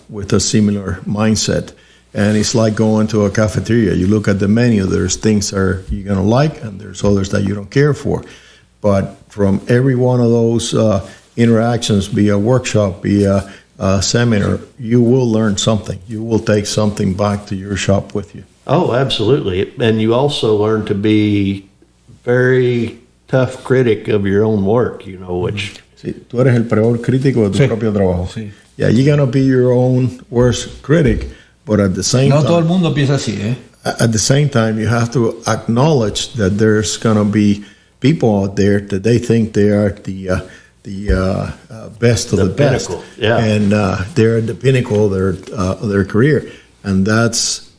with a similar mindset. And it's like going to a cafeteria. You look at the menu, there's things that you're going to like, and there's others that you don't care for. But from every one of those interactions, be a workshop, be a seminar, you will learn something. You will take something back to your shop with you. Oh, absolutely. And you also learn to be very tough critic of your own work, which... Sí, tú eres el peor crítico de tu propio trabajo. Sí. Yeah, you're going to be your own worst critic, but at the same time... No todo el mundo piensa así, ¿eh? At the same time, you have to acknowledge that there's going to be people out there that they think they are the best of the best. Yeah. And they're at the pinnacle of their career. And that's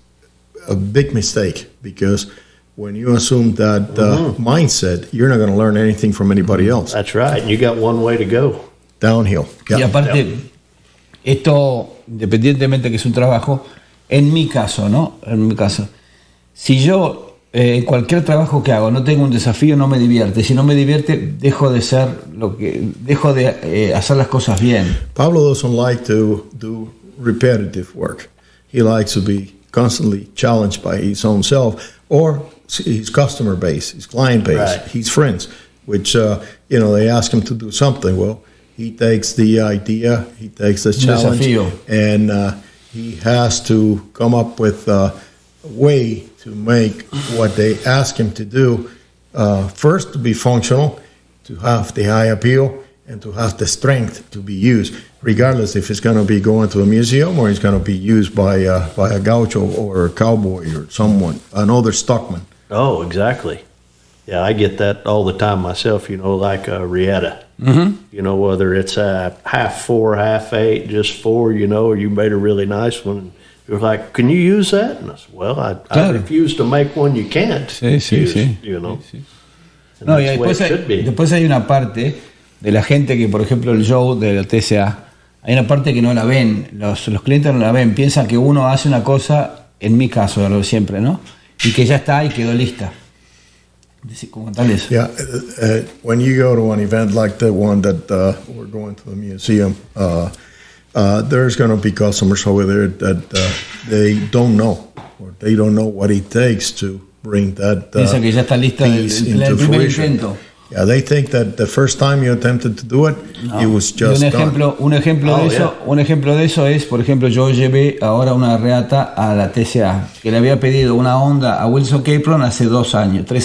a big mistake, because when you assume that mindset, you're not going to learn anything from anybody else. That's right. You got one way to go. Downhill. Y aparte, esto, independientemente que es un trabajo, en mi caso, ¿no? En mi caso, si yo en cualquier trabajo que hago no tengo un desafío, no me divierte. Si no me divierte, dejo de hacer las cosas bien. Pablo doesn't like to do repetitive work. He likes to be constantly challenged by his own self or his customer base, his client base, right. His friends, which, they ask him to do something. Well, he takes the idea, he takes the challenge, and he has to come up with a way to make what they ask him to do, first to be functional, to have the high appeal, and to have the strength to be used, regardless if it's going to be going to a museum or it's going to be used by a Gaucho or a Cowboy or someone, another stockman. Oh, exactly. Yeah, I get that all the time myself, like a Rieta. Mm-hmm. Whether it's a 4, 8, just 4, or you made a really nice one. And you're like, can you use that? And I said, well, I refuse to make one you can't use, Sí. No, y después hay una parte de la gente que, por ejemplo, el show de la TSA, hay una parte que no la ven, los clientes no la ven, piensan que uno hace una cosa, en mi caso, lo de siempre, ¿no? Y que ya está y quedó lista. Como tal eso. Yeah, when you go to an event like the one that we're going to the museum, there's going to be customers over there that they don't know, or they don't know what it takes to bring that piensa que ya está lista el primer intento. Yeah, they think that the first time you attempted to do it, it was just un ejemplo de eso es, por ejemplo, yo llevé ahora una reata a la TCA, que le había pedido una Honda a Wilson Capron hace 3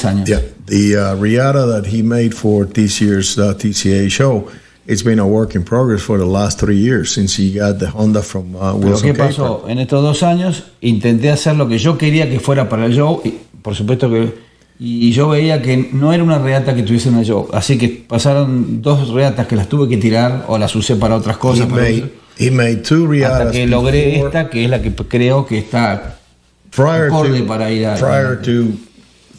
años. Yeah, the reata that he made for this year's TCA show, it's been a work in progress for the last 3 years since he got the Honda from Wilson Capron. ¿Qué pasó? En estos 2 años intenté hacer lo que yo quería que fuera para el show, y por supuesto que... Y yo veía que no era una reata que tuviese una show, así que pasaron 2 reatas que las tuve que tirar o las usé para otras cosas. He made 2 reatas hasta que logré esta, que es la que creo que está acorde para ir a... Prior to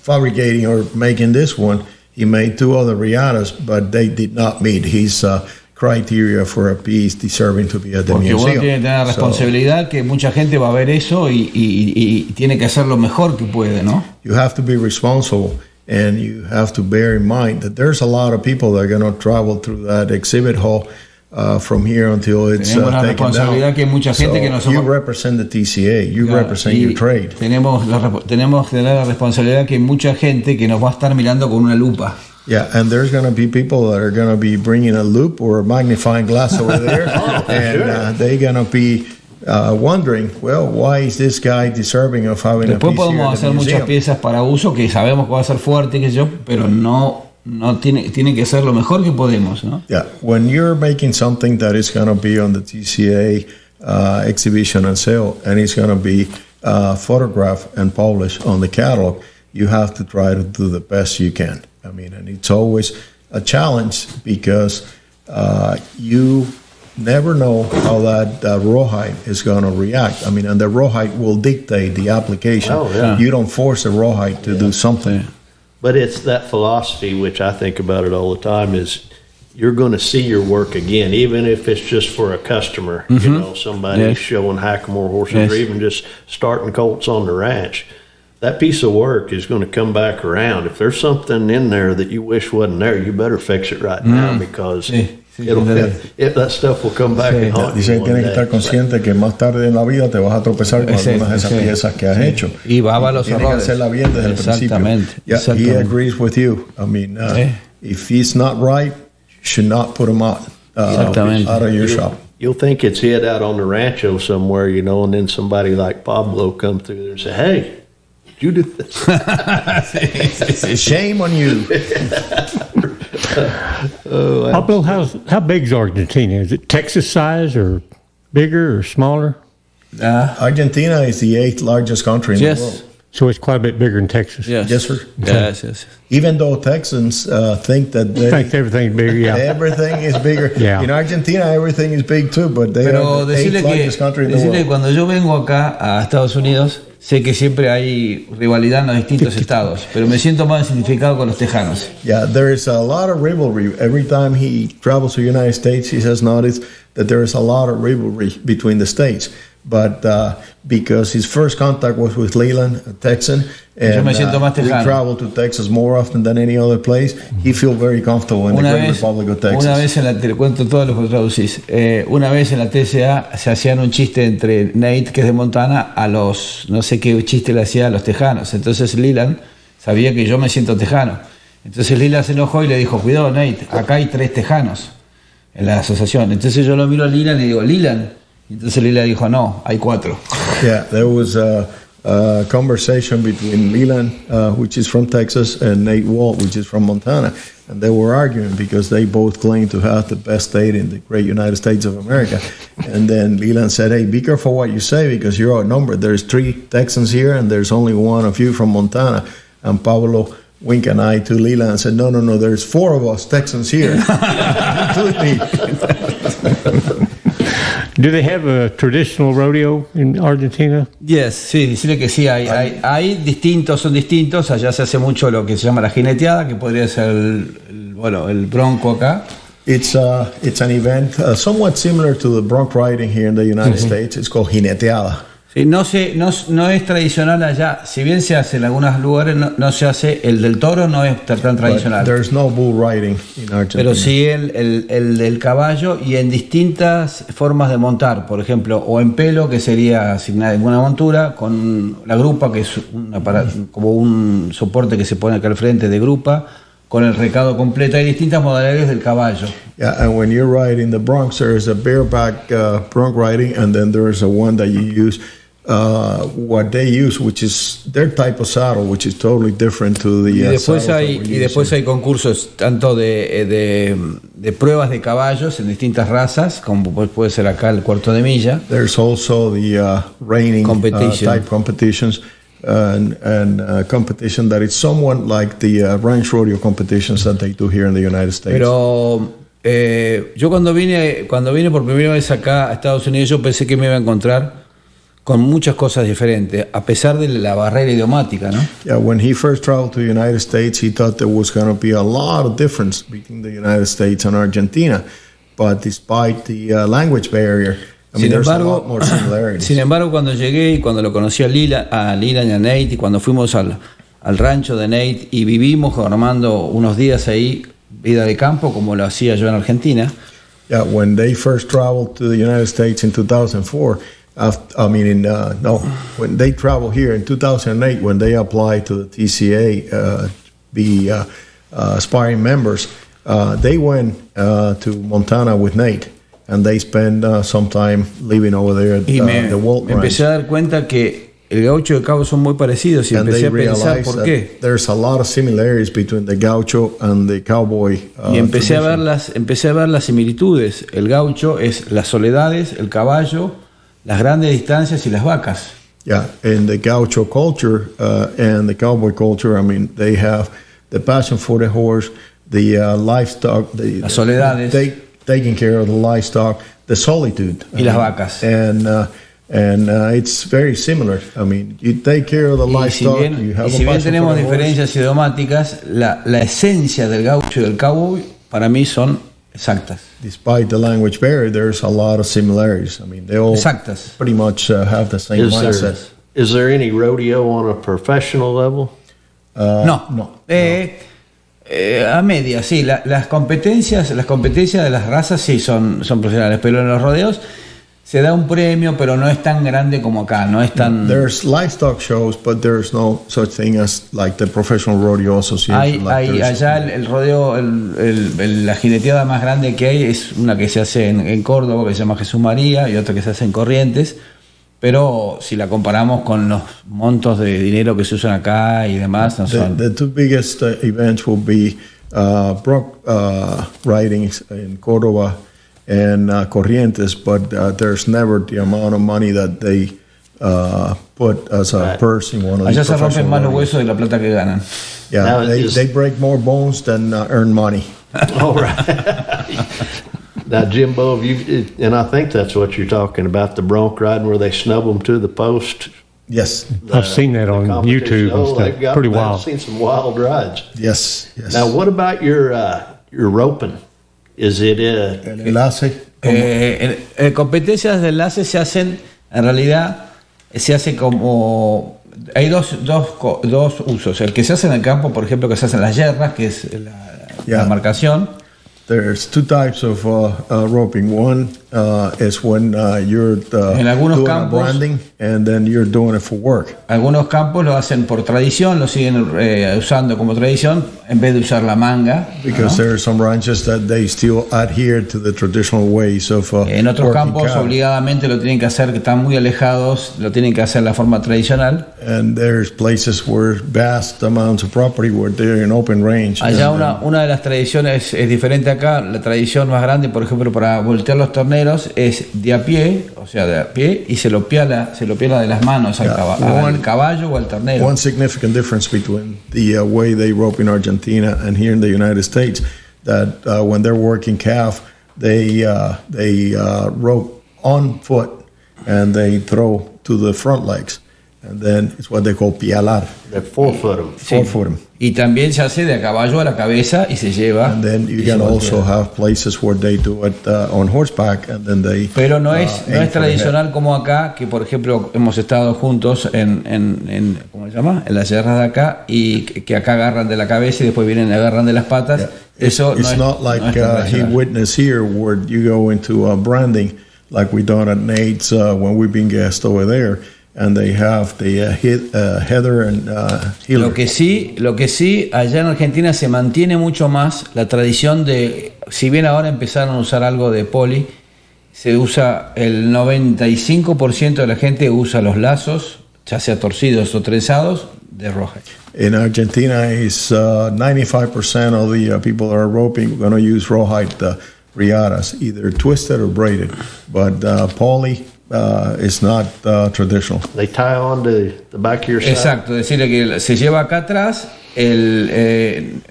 fabricating or making this one, he made 2 other reatas, but they did not meet his criteria for a piece deserving to be at the Porque museum. uno tiene que tener la responsabilidad que mucha gente va a ver eso y tiene que hacer lo mejor que puede, ¿no? You have to be responsible, and you have to bear in mind that there's a lot of people that are going to travel through that exhibit hall from here until it's tenemos la taken responsabilidad down. Que mucha gente que you represent the TCA, you represent your trade. Tenemos que tener la responsabilidad que mucha gente que nos va a estar mirando con una lupa. Yeah, and there's going to be people that are going to be bringing a loop or a magnifying glass over there, and they're going to be wondering, well, why is this guy deserving of having Después a piece here podemos at the hacer museum? muchas piezas para uso que sabemos que va a ser fuerte, qué sé yo, pero no tiene que ser lo mejor que podemos, ¿no? Yeah, when you're making something that is going to be on the TCA exhibition and sale, and it's going to be photographed and published on the catalog, you have to try to do the best you can. I mean, and it's always a challenge because you never know how that rawhide is going to react. I mean, and the rawhide will dictate the application. Oh, yeah. You don't force the rawhide to do something. Yeah. But it's that philosophy, which I think about it all the time, is you're going to see your work again, even if it's just for a customer, somebody showing hackamore horses or even just starting colts on the ranch. That piece of work is going to come back around. If there's something in there that you wish wasn't there, you better fix it right now because That stuff will come back and haunt Dice you que one tienes que day. estar consciente que más tarde en la vida te vas a tropezar con algunas de esas piezas que has hecho. Y va a los tienes que errores. hacerla bien desde el principio. Yeah, he agrees with you. I mean, if he's not right, you should not put him out of your shop. You'll think it's hid out on the rancho somewhere, and then somebody like Pablo come through there and say, "Hey, did you do this?" Shame on you. Pablo, how big is Argentina? Is it Texas size or bigger or smaller? Argentina is the 8th largest country in the world. So it's quite a bit bigger than Texas. Yes, Yes, sir. Yes. Even though Texans think that Everything's bigger, yeah. everything is bigger. Yeah. In Argentina, everything is big too, but they Pero are the 8th largest country in the decirle que world. cuando yo vengo acá a Estados Unidos, sé que siempre hay rivalidad en los distintos estados, pero me siento más identificado con los tejanos. Yeah, there is a lot of rivalry. Every time he travels to the United States, he has noticed that there is a lot of rivalry between the states. But because his first contact was with Leland, a Texan, and me siento más he tejano. traveled to Texas more often than any other place, he feels very comfortable in the Great Republic of Texas. Una vez te lo cuento todo lo que traducís. Una vez en la TSA se hacían un chiste entre Nate, que es de Montana, a los, no sé qué chiste le hacía a los tejanos. Entonces Leland sabía que yo me siento tejano. Entonces Leland se enojó y le dijo, cuidado Nate, acá hay 3 tejanos en la asociación. Entonces yo lo miro a Leland y digo, Leland. Entonces Leland dijo, no, hay 4. Yeah, there was a conversation between Leland, which is from Texas, and Nate Walt, which is from Montana. And they were arguing because they both claim to have the best state in the great United States of America. And then Leland said, hey, be careful what you say because you're outnumbered. There's 3 Texans here and there's only one of you from Montana. And Pablo winked an eye to Leland and said, no, there's 4 of us Texans here, including me. Do they have a traditional rodeo in Argentina? Yes, sí, decirle que sí, hay distintos, son distintos. Allá se hace mucho lo que se llama la jineteada, que podría ser el bronco acá. It's an event somewhat similar to the bronc riding here in the United States. It's called jineteada. Sí, no es tradicional allá, si bien se hace en algunos lugares, no se hace, el del toro no es tan tradicional. There's no bull riding in Argentina. Pero sí el del caballo y en distintas formas de montar, por ejemplo, o en pelo, que sería asignada una montura, con la grupa, que es como un soporte que se pone acá al frente de grupa, con el recado completo. Hay distintas modalidades del caballo. Yeah, and when you're riding the broncs, there is a bareback bronc riding, and then there is a one that you use. What they use, which is their type of saddle, which is totally different to the y después hay concursos tanto de pruebas de caballos en distintas razas, como puede ser acá el cuarto de milla. There's also the reining type competitions and competition that is somewhat like the ranch rodeo competitions that they do here in the United States. Pero yo cuando vine por primera vez acá a Estados Unidos, yo pensé que me iba a encontrar con muchas cosas diferentes, a pesar de la barrera idiomática, ¿no? Yeah, when he first traveled to the United States, he thought there was going to be a lot of difference between the United States and Argentina, but despite the language barrier, there's a lot more similarities. Sin embargo, cuando llegué y cuando lo conocí a Leland y a Nate, y cuando fuimos al rancho de Nate y vivimos formando unos días ahí, vida de campo, como lo hacía yo en Argentina. Yeah, when they first traveled to the United States in 2004, when they traveled here in 2008, when they applied to the TCA, be aspiring members, they went to Montana with Nate, and they spent some time living over there at the Walt Ranch. Empecé a dar cuenta que el gaucho y el cabo son muy parecidos y empecé a pensar por qué. There's a lot of similarities between the gaucho and the cowboy. Y empecé a ver las similitudes. El gaucho es las soledades, el caballo, las grandes distancias y las vacas. Yeah, in the gaucho culture and the cowboy culture, they have the passion for the horse, the livestock, las soledades, taking care of the livestock, the solitude, y las vacas. And it's very similar. You take care of the livestock. Si bien tenemos diferencias idiomáticas, la esencia del gaucho y del cowboy para mí son exactas. Despite the language barrier, there's a lot of similarities. They all exactas. Pretty much have the same mindset. Is there any rodeo on a professional level? No. A media, sí. Las competencias de las razas sí son profesionales, pero en los rodeos se da un premio, pero no es tan grande como acá, no es tan... There's livestock shows, but there's no such thing as like the Professional Rodeo Association. Allá el rodeo, la jineteada más grande que hay es una que se hace en Córdoba, que se llama Jesús María, y otra que se hace en Corrientes, pero si la comparamos con los montos de dinero que se usan acá y demás, no son... The two biggest events will be bronc ridings in Córdoba and Corrientes, but there's never the amount of money that they put as a purse in one of Allá these se rompen más los professional huesos de la plata que ganan. Yeah, Now, they break more bones than earn money. All right. Now, Jimbo, and I think that's what you're talking about, the bronc riding where they snub them to the post. Yes, I've seen that on YouTube and stuff. Pretty wild. I've seen some wild rides. yes. Now, what about your roping? Is it El enlace. Competencias de enlace se hacen, en realidad, se hace como... Hay dos usos. El que se hace en el campo, por ejemplo, que se hacen las yerras, que es la marcación. There's two types of roping. One is when you're En algunos doing campos- branding, and then you're doing it for work. Algunos campos lo hacen por tradición, lo siguen usando como tradición, en vez de usar la manga. Because there are some ranches that they still adhere to the traditional ways of En otros working campos cattle. obligadamente lo tienen que hacer, que están muy alejados, lo tienen que hacer de la forma tradicional. And there's places where vast amounts of property where they're in open range. Allá And, una de las tradiciones es diferente acá. La tradición más grande, por ejemplo, para voltear los terneros es de a pie, o sea, de a pie, y se lo piala de las manos al caballo o al ternero. One significant difference between the way they rope in Argentina and here in the United States, that when they're working calf, they rope on foot and they throw to the front legs, and then it's what they call pialar, the 4-foot 'em? four-foot 'em. Y también se hace de a caballo a la cabeza y se lleva. And then you y se can voltea. also have places where they do it on horseback, and then they. Pero no es aim for the tradicional como acá, que por ejemplo hemos estado juntos en ¿cómo se llama? En las yerras de acá, y que acá agarran de la cabeza y después vienen y agarran de las patas. head. Eso It's no not es, like no es tan he tradicional. witnessed here, where you go into branding, like we done at Nate's when we've been guests over there, and they have the heather and healer. Lo que sí, allá en Argentina se mantiene mucho más la tradición de, si bien ahora empezaron a usar algo de poli, se usa el 95% de la gente usa los lazos, ya sea torcidos o trenzados, de Rawhide. In Argentina, is 95% of the people that are roping going to use rawhide riatas, either twisted or braided. But poly is not traditional. They tie on to the back of your side. Exacto, es decir, que se lleva acá atrás,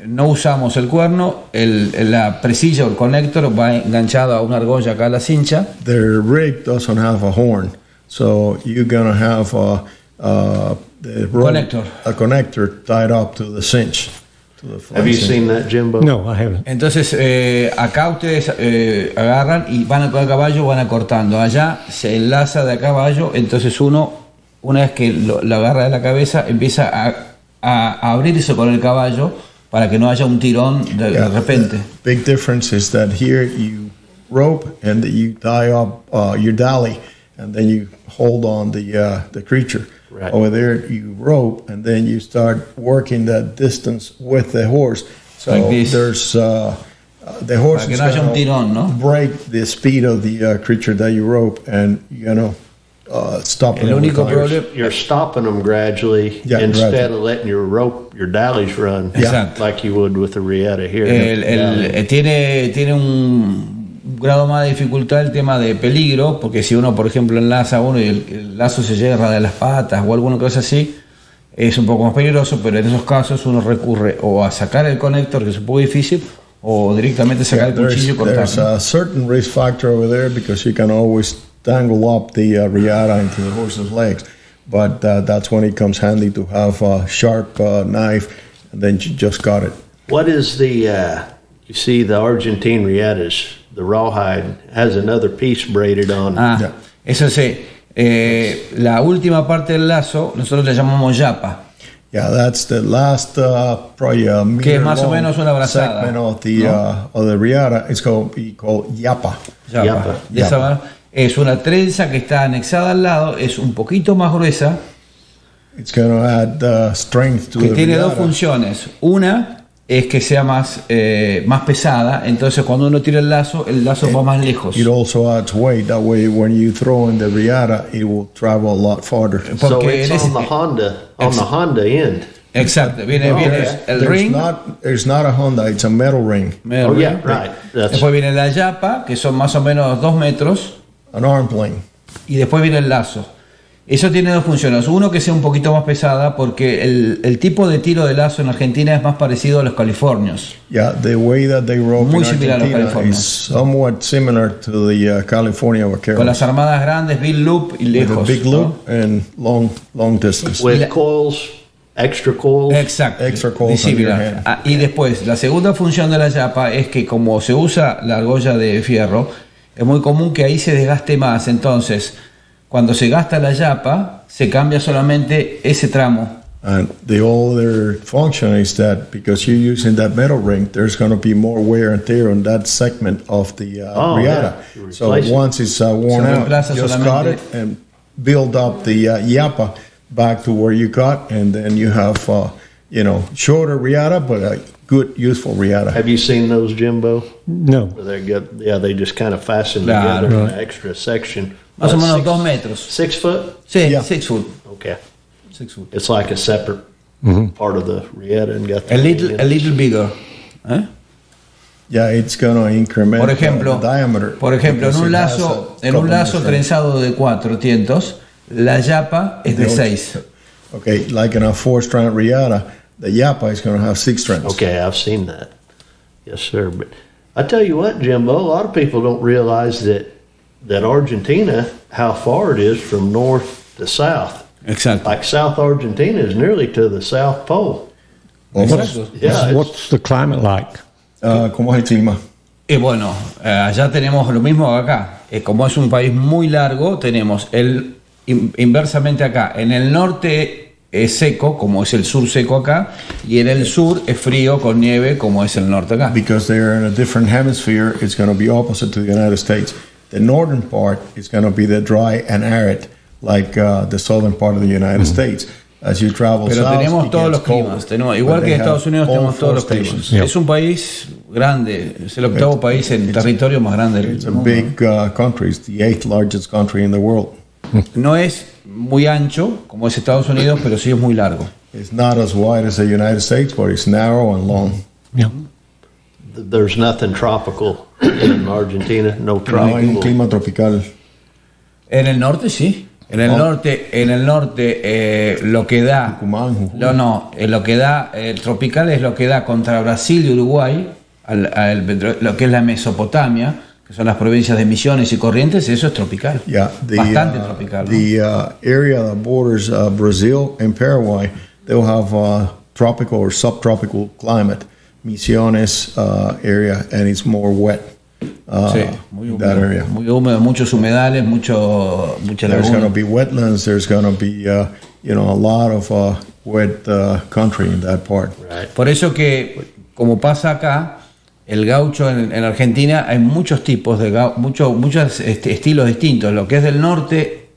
no usamos el cuerno, la presilla o el conector va enganchado a una argolla acá a la cincha. Their rig doesn't have a horn, so you're going to have the Connector. a connector tied up to the cinch. To the front Have you cinch. seen that, Jimbo? No, I haven't. Entonces acá ustedes agarran y van con el caballo, van acortando. Allá se enlaza de a caballo, entonces una vez que lo agarra de la cabeza, empieza a abrirse con el caballo para que no haya un tirón de repente. The big difference is that here you rope and you tie up your dolly, and then you hold on the creature. Right. Over there, you rope, and then you start working that distance with the horse. So Like this. there's the horse Para que is no haya un gonna tirón, ¿no? break the speed of the creature that you rope, and you're gonna stop it. El every único time. problema- You're stopping them gradually Yeah, instead gradually. of letting your dallies run Exacto. like you would with a riata here. Tiene un grado más de dificultad el tema de peligro, porque si uno, por ejemplo, enlaza uno y el lazo se yerra de las patas o alguna cosa así, es un poco más peligroso, pero en esos casos uno recurre o a sacar el conector, que es un poco difícil, o directamente sacar el cuchillo y cortar. There's a certain risk factor over there because you can always tangle up the riata into the horse's legs, but that's when it comes handy to have a sharp knife, and then you just got it. What is you see the Argentine riatas, the rawhide has another piece braided on. Yeah. Eso sí, la última parte del lazo nosotros le llamamos yapa. Yeah, that's the last probably Que es más o menos una brazada. segment of the riata. It's going to be called yapa. Yapa. De esa manera, es una trenza que está anexada al lado, es un poquito más gruesa. It's going to add strength to Que the tiene riata. dos funciones. Una es que sea más pesada, entonces cuando uno tira el lazo va más lejos. It also adds weight. That way, when you throw in the riata, it will travel a lot farther. So Porque it's on the Honda end. Exacto, viene el There's ring. there's not a Honda. It's a metal ring, medio Oh ring. yeah, right. Después viene la yapa, que son más o menos 2 metros, an arm plane. y después viene el lazo. Eso tiene dos funciones. Uno, que sea un poquito más pesada, porque el tipo de tiro de lazo en Argentina es más parecido a los californios. Yeah, the way that they rope Muy in similar a los Argentina californios. is somewhat similar to the California Con vaquero. las armadas grandes, big loop y With a lejos. big ¿no? loop and long distance. With coils, extra coils. Exacto. Extra coils Sí, on your mira. hand. Y después, la segunda función de la yapa es que como se usa la argolla de fierro, es muy común que ahí se desgaste más. Entonces, cuando se gasta la yapa, se cambia solamente ese tramo. And the other function is that because you're using that metal ring, there's going to be more wear and tear on that segment of the Oh, riata. yeah. You So replace it. once it's worn Se out, reemplaza just cut solamente. it and build up the yapa back to where you cut, and then you have shorter riata, but a good, useful riata. Have you seen those, Jimbo? No. Where they just kind of fasten Claro. together in an extra section. Más o What, menos 6 2 metros. 6 foot? Sí, Yeah. 6 foot. Okay. 6 foot. It's like a separate part of the riata and got A little bigger. ¿Eh? Yeah, it's going to increment Por ejemplo, the diameter. en because un it has lazo, a en un couple lazo more trenzado de 4 tientos, la yapa es de 6. Okay, like in a 4-strand riata, the yapa is going to have 6 strands. Okay, I've seen that. Yes, sir. But I tell you what, Jimbo, a lot of people don't realize that Argentina, how far it is from north to south. Exacto. Like South Argentina is nearly to the South Pole. Exacto. Yeah, it's- What's the climate like? ¿Cómo es el clima? Y bueno, allá tenemos lo mismo que acá. Como es un país muy largo, tenemos inversamente acá. En el norte es seco, como es el sur seco acá, y en el sur es frío con nieve, como es el norte acá. Because they're in a different hemisphere, it's going to be opposite to the United States. The northern part is going to be the dry and arid, like the southern part of the United States. As you travel Pero south, tenemos it todos gets los climas. colder. Igual But que they en Estados have Unidos all tenemos todos 4 los climas. stations. Yeah. Es un país grande, es el octavo país en territorio más grande del It's a mundo. big country. It's the 8th largest country in the world. No es muy ancho como es Estados Unidos, pero sí es muy largo. It's not as wide as the United States, but it's narrow and long. Yeah. There's nothing tropical in Argentina, no No hay un tropical. clima tropical. En el norte sí. En el norte lo que da Tucumán, Jujuy. lo que da el tropical es lo que da contra Brasil y Uruguay, lo que es la Mesopotamia, que son las provincias de Misiones y Corrientes, eso es tropical. Yeah, Bastante tropical. ¿no? The area that borders Brazil and Paraguay, they'll have tropical or subtropical climate. Misiones area, and it's more wet. Sí, muy that húmedo, area. muy húmedo, muchos humedales, mucha There's going to laguna. be wetlands. There's going to be a lot of wet country in that part. Right. Por eso que, como pasa acá, el gaucho en Argentina hay muchos tipos de muchos estilos distintos. Lo que es del norte,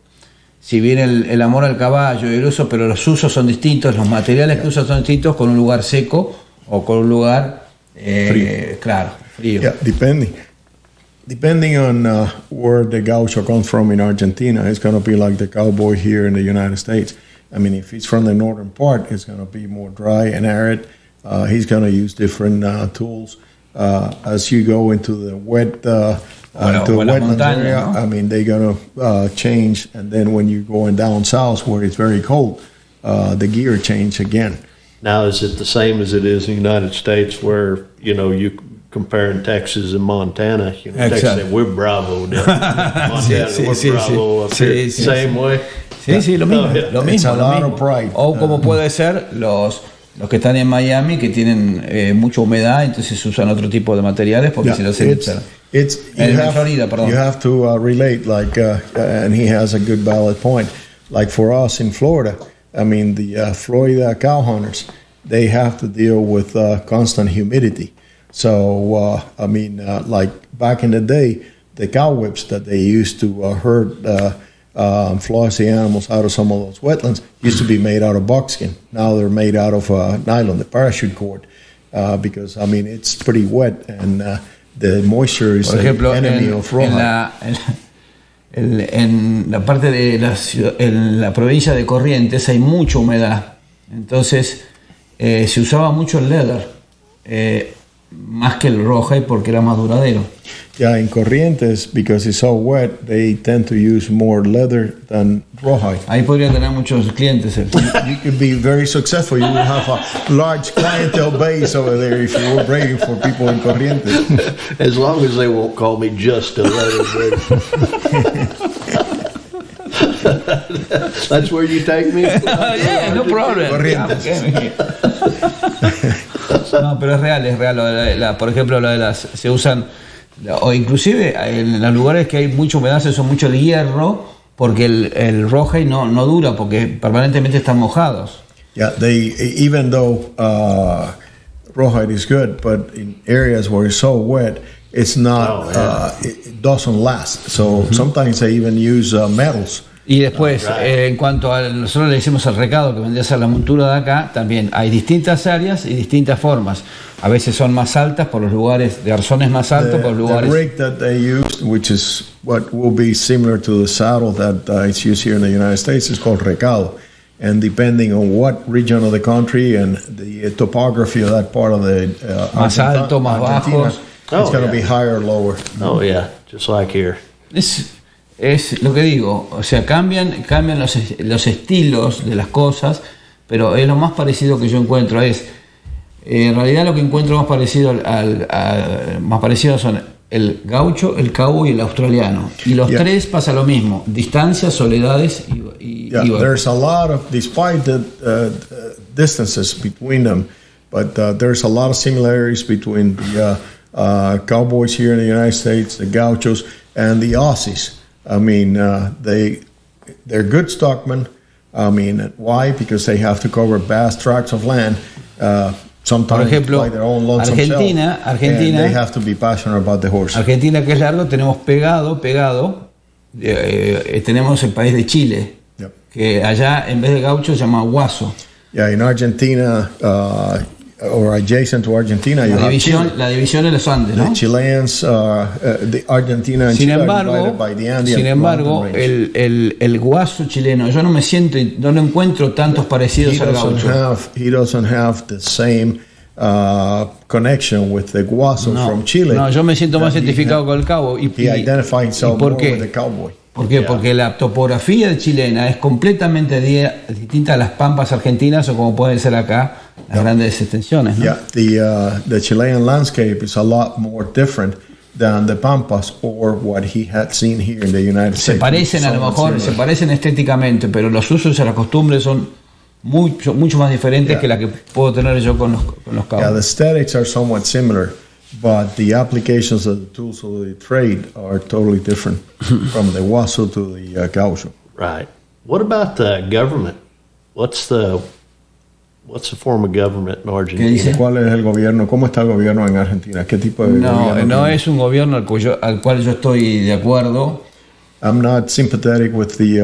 si bien el amor al caballo y el uso, pero los usos son distintos, los materiales que usan son distintos, con un lugar seco o con un lugar frío. Yeah, depending on where the gaucho comes from in Argentina, it's going to be like the cowboy here in the United States. I mean, if he's from the northern part, it's going to be more dry and arid. He's going to use different tools. As you go into the wet, to wetlands montañas, area, ¿no? I mean, they're going to change. And then when you're going down south where it's very cold, the gear change again. Now, is it the same as it is in the United States where, you comparing Texas and Montana, Texas, Exacto. we're Bravo down. Montana, Sí, we're sí, Bravo up here. sí, Same way. Sí, lo mismo. Oh, yeah. Lo It's mismo, a lo lot mismo. of pride. O como puede ser los que están en Miami, que tienen mucha humedad, entonces usan otro tipo de materiales porque si no se echan. Florida, perdón. You have to relate, like, and he has a good valid point. Like for us in Florida, I mean, the Florida cow hunters, they have to deal with constant humidity. So, like back in the day, the cow whips that they used to herd flush the animals out of some of those wetlands used to be made out of buckskin. Now they're made out of nylon, the parachute cord, because, I mean, it's pretty wet and the moisture is Por ejemplo, the enemy of rawhide. En la parte de en la provincia de Corrientes hay mucha humedad, entonces se usaba mucho el leather, más que el rawhide porque era más duradero. Yeah, in Corrientes, because it's so wet, they tend to use more leather than rawhide. Ahí podría tener muchos clientes. You could be very successful. You would have a large clientele base over there if you were braiding for people in Corrientes. As long as they won't call me just a leather braider. That's where you take me? Yeah, no problem. No, pero es real. Por ejemplo, lo de las se usan, o inclusive en los lugares que hay mucha humedad se usa mucho el hierro porque el rawhide no dura porque permanentemente están mojados. Yeah, even though rawhide is good, but in areas where it's so wet, it's not. It doesn't last. So sometimes they even use metals. Y después, en cuanto a nosotros le decimos al recado, que vendría a ser la montura de acá, también hay distintas áreas y distintas formas. A veces son más altas por los lugares, de arzones más altos por los lugares. The rig that they use, which is what will be similar to the saddle that is used here in the United States, is called recado. And depending on what region of the country and the topography of that part of the más alto, más bajos. It's going to be higher or lower. Oh yeah, just like here. Es lo que digo, o sea, cambian los estilos de las cosas, pero es lo más parecido que yo encuentro. En realidad lo que encuentro más parecido más parecido son el gaucho, el cowboy y el australiano. Y los tres pasa lo mismo, distancias, soledades y there's a lot of, despite the distances between them, but there's a lot of similarities between the cowboys here in the United States, the gauchos, and the Aussies. I mean, they're good stockmen. I mean, why? Because they have to cover vast tracts of land. Sometimes por ejemplo, by their own lonesome Argentina, and they have to be passionate about the horse. Argentina, que es largo, tenemos pegado, tenemos el país de Chile, que allá en vez de gaucho se llama guaso. Yeah, in Argentina, or adjacent to Argentina, la división de los Andes, ¿no? The Chileans, the Argentina and sin Chile embargo, by the Andean el guaso chileno, yo no lo encuentro tantos parecidos al gaucho. He doesn't have the same connection with the guaso from Chile. No, yo me siento más identificado con el cowboy. He identified himself more with the cowboy. ¿Por qué? Porque la topografía chilena es completamente distinta a las pampas argentinas o como pueden ser acá las grandes extensiones, ¿no? Yeah, the Chilean landscape is a lot more different than the pampas or what he had seen here in the United States. Se parecen a lo mejor, se parecen estéticamente, pero los usos y las costumbres son mucho más diferentes que la que puedo tener yo con los cowboys. Yeah, the aesthetics are somewhat similar, but the applications of the tools of the trade are totally different from the guaso to the gaucho. Right. What about the government? What's the form of government in Argentina? ¿Cuál es el gobierno? ¿Cómo está el gobierno en Argentina? ¿Qué tipo de gobierno? No es un gobierno al cual yo estoy de acuerdo. I'm not sympathetic with the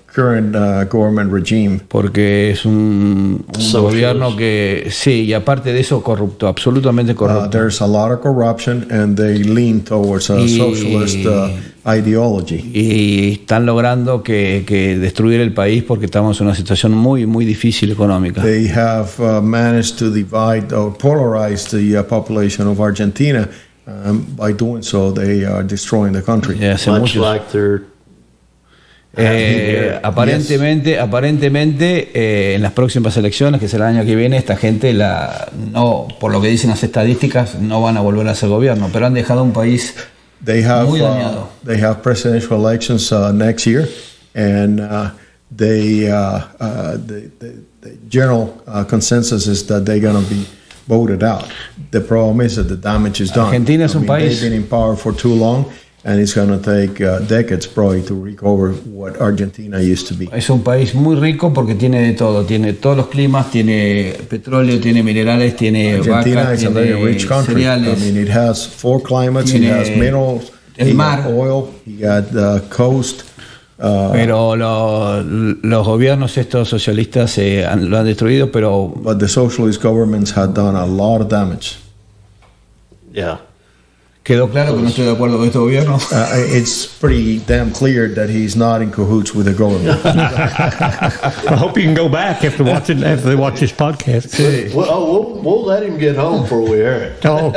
current government regime. Porque es un gobierno que sí, y aparte de eso corrupto, absolutamente corrupto. There's a lot of corruption and they lean towards a socialist ideology. Y están logrando que destruir el país porque estamos en una situación muy difícil económica. They have managed to divide or polarize the population of Argentina. By doing so, they are destroying the country. Much like their aparentemente en las próximas elecciones, que será el año que viene, esta gente por lo que dicen las estadísticas, no van a volver a ser gobierno, pero han dejado un país muy dañado. They have presidential elections next year, and the general consensus is that they're going to be voted out. The problem is that the damage is done. Argentina es un país. They've been in power for too long, and it's going to take decades probably to recover what Argentina used to be. Es un país muy rico porque tiene de todo. Tiene todos los climas, tiene petróleo, tiene minerales, tiene Argentina vacas, is a very tiene rich country. cereales. I mean, it has 4 climates, it Tiene has minerals, el it mar. got oil, you got the coast. Pero los gobiernos estos socialistas lo han destruido, pero But the socialist governments had done a lot of damage. Yeah. quedó claro que no estoy de acuerdo con este gobierno. It's pretty damn clear that he's not in cahoots with the government. I hope you can go back after they watch this podcast. Sí. We'll let him get home before we air it. Oh.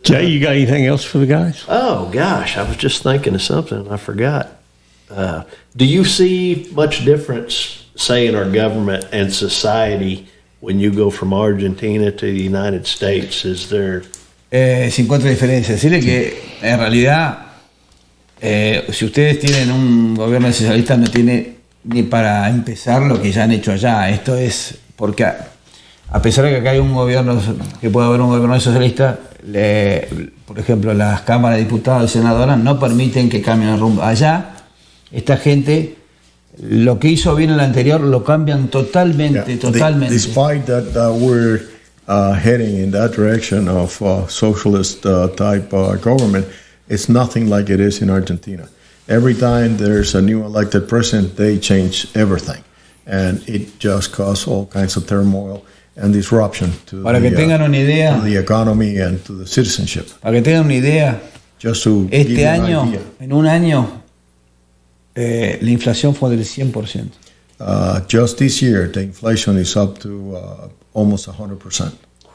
Jay, you got anything else for the guys? Oh, gosh, I was just thinking of something I forgot. Do you see much difference, say, in our government and society when you go from Argentina to the United States? Is there... Si encuentra diferencias. Decirle que en realidad, si ustedes tienen un gobierno socialista, no tiene ni para empezar lo que ya han hecho allá. Esto es porque, a pesar de que acá hay un gobierno, que puede haber un gobierno socialista, por ejemplo, las cámaras de diputados y senadoras no permiten que cambien el rumbo. Allá, esta gente, lo que hizo bien el anterior, lo cambian totalmente, totalmente. Despite that we're heading in that direction of socialist type government, it's nothing like it is in Argentina. Every time there's a new elected president, they change everything. And it just causes all kinds of turmoil and disruption to Para que tengan una idea, the economy and to the citizenship. para que tengan una idea, Just to give you este an año, idea. en un año, la inflación fue del 100%. Just this year, the inflation is up to almost 100%.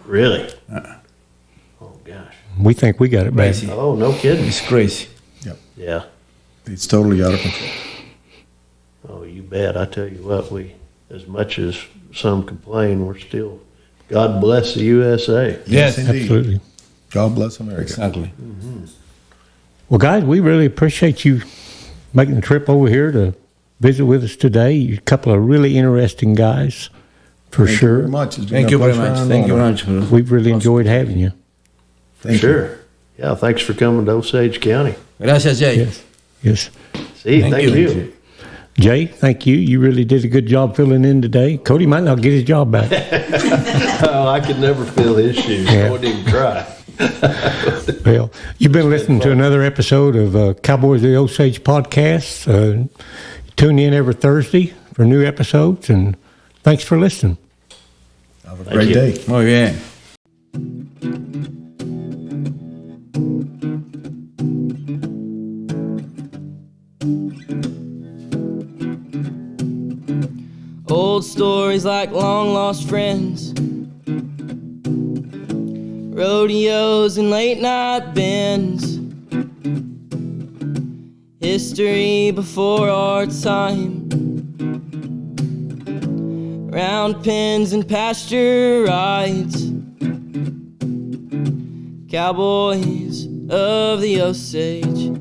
Really? Oh, gosh. We think we got it back. Crazy. Oh, no kidding. It's crazy. Yeah. It's totally out of control. Oh, you bet. I tell you what, as much as some complain, we're still, God bless the USA. Yes, indeed. Absolutely. God bless America. Exactly. Well, guys, we really appreciate you making the trip over here to visit with us today. You're a couple of really interesting guys, for Thank you sure. very much. It's been Thank a you very pleasure much. and Thank you honor. very much. We've really enjoyed having you. Thank you. Sure. Yeah, thanks for coming to Osage County. Gracias, Jay. Yes. Yes. See, Thank thank you. you. Jay, thank you. You really did a good job filling in today. Cody might not get his job back. Oh, I could never fill his shoes. Yeah. I wouldn't even try. Well, you've been listening to another episode of Cowboys of the Osage podcast. Tune in every Thursday for new episodes, and thanks for listening. Have a Thank great you. day. Muy bien. Old stories like long lost friends, rodeos and late night bends, history before our time, round pens and pasture rides, Cowboys of the Osage.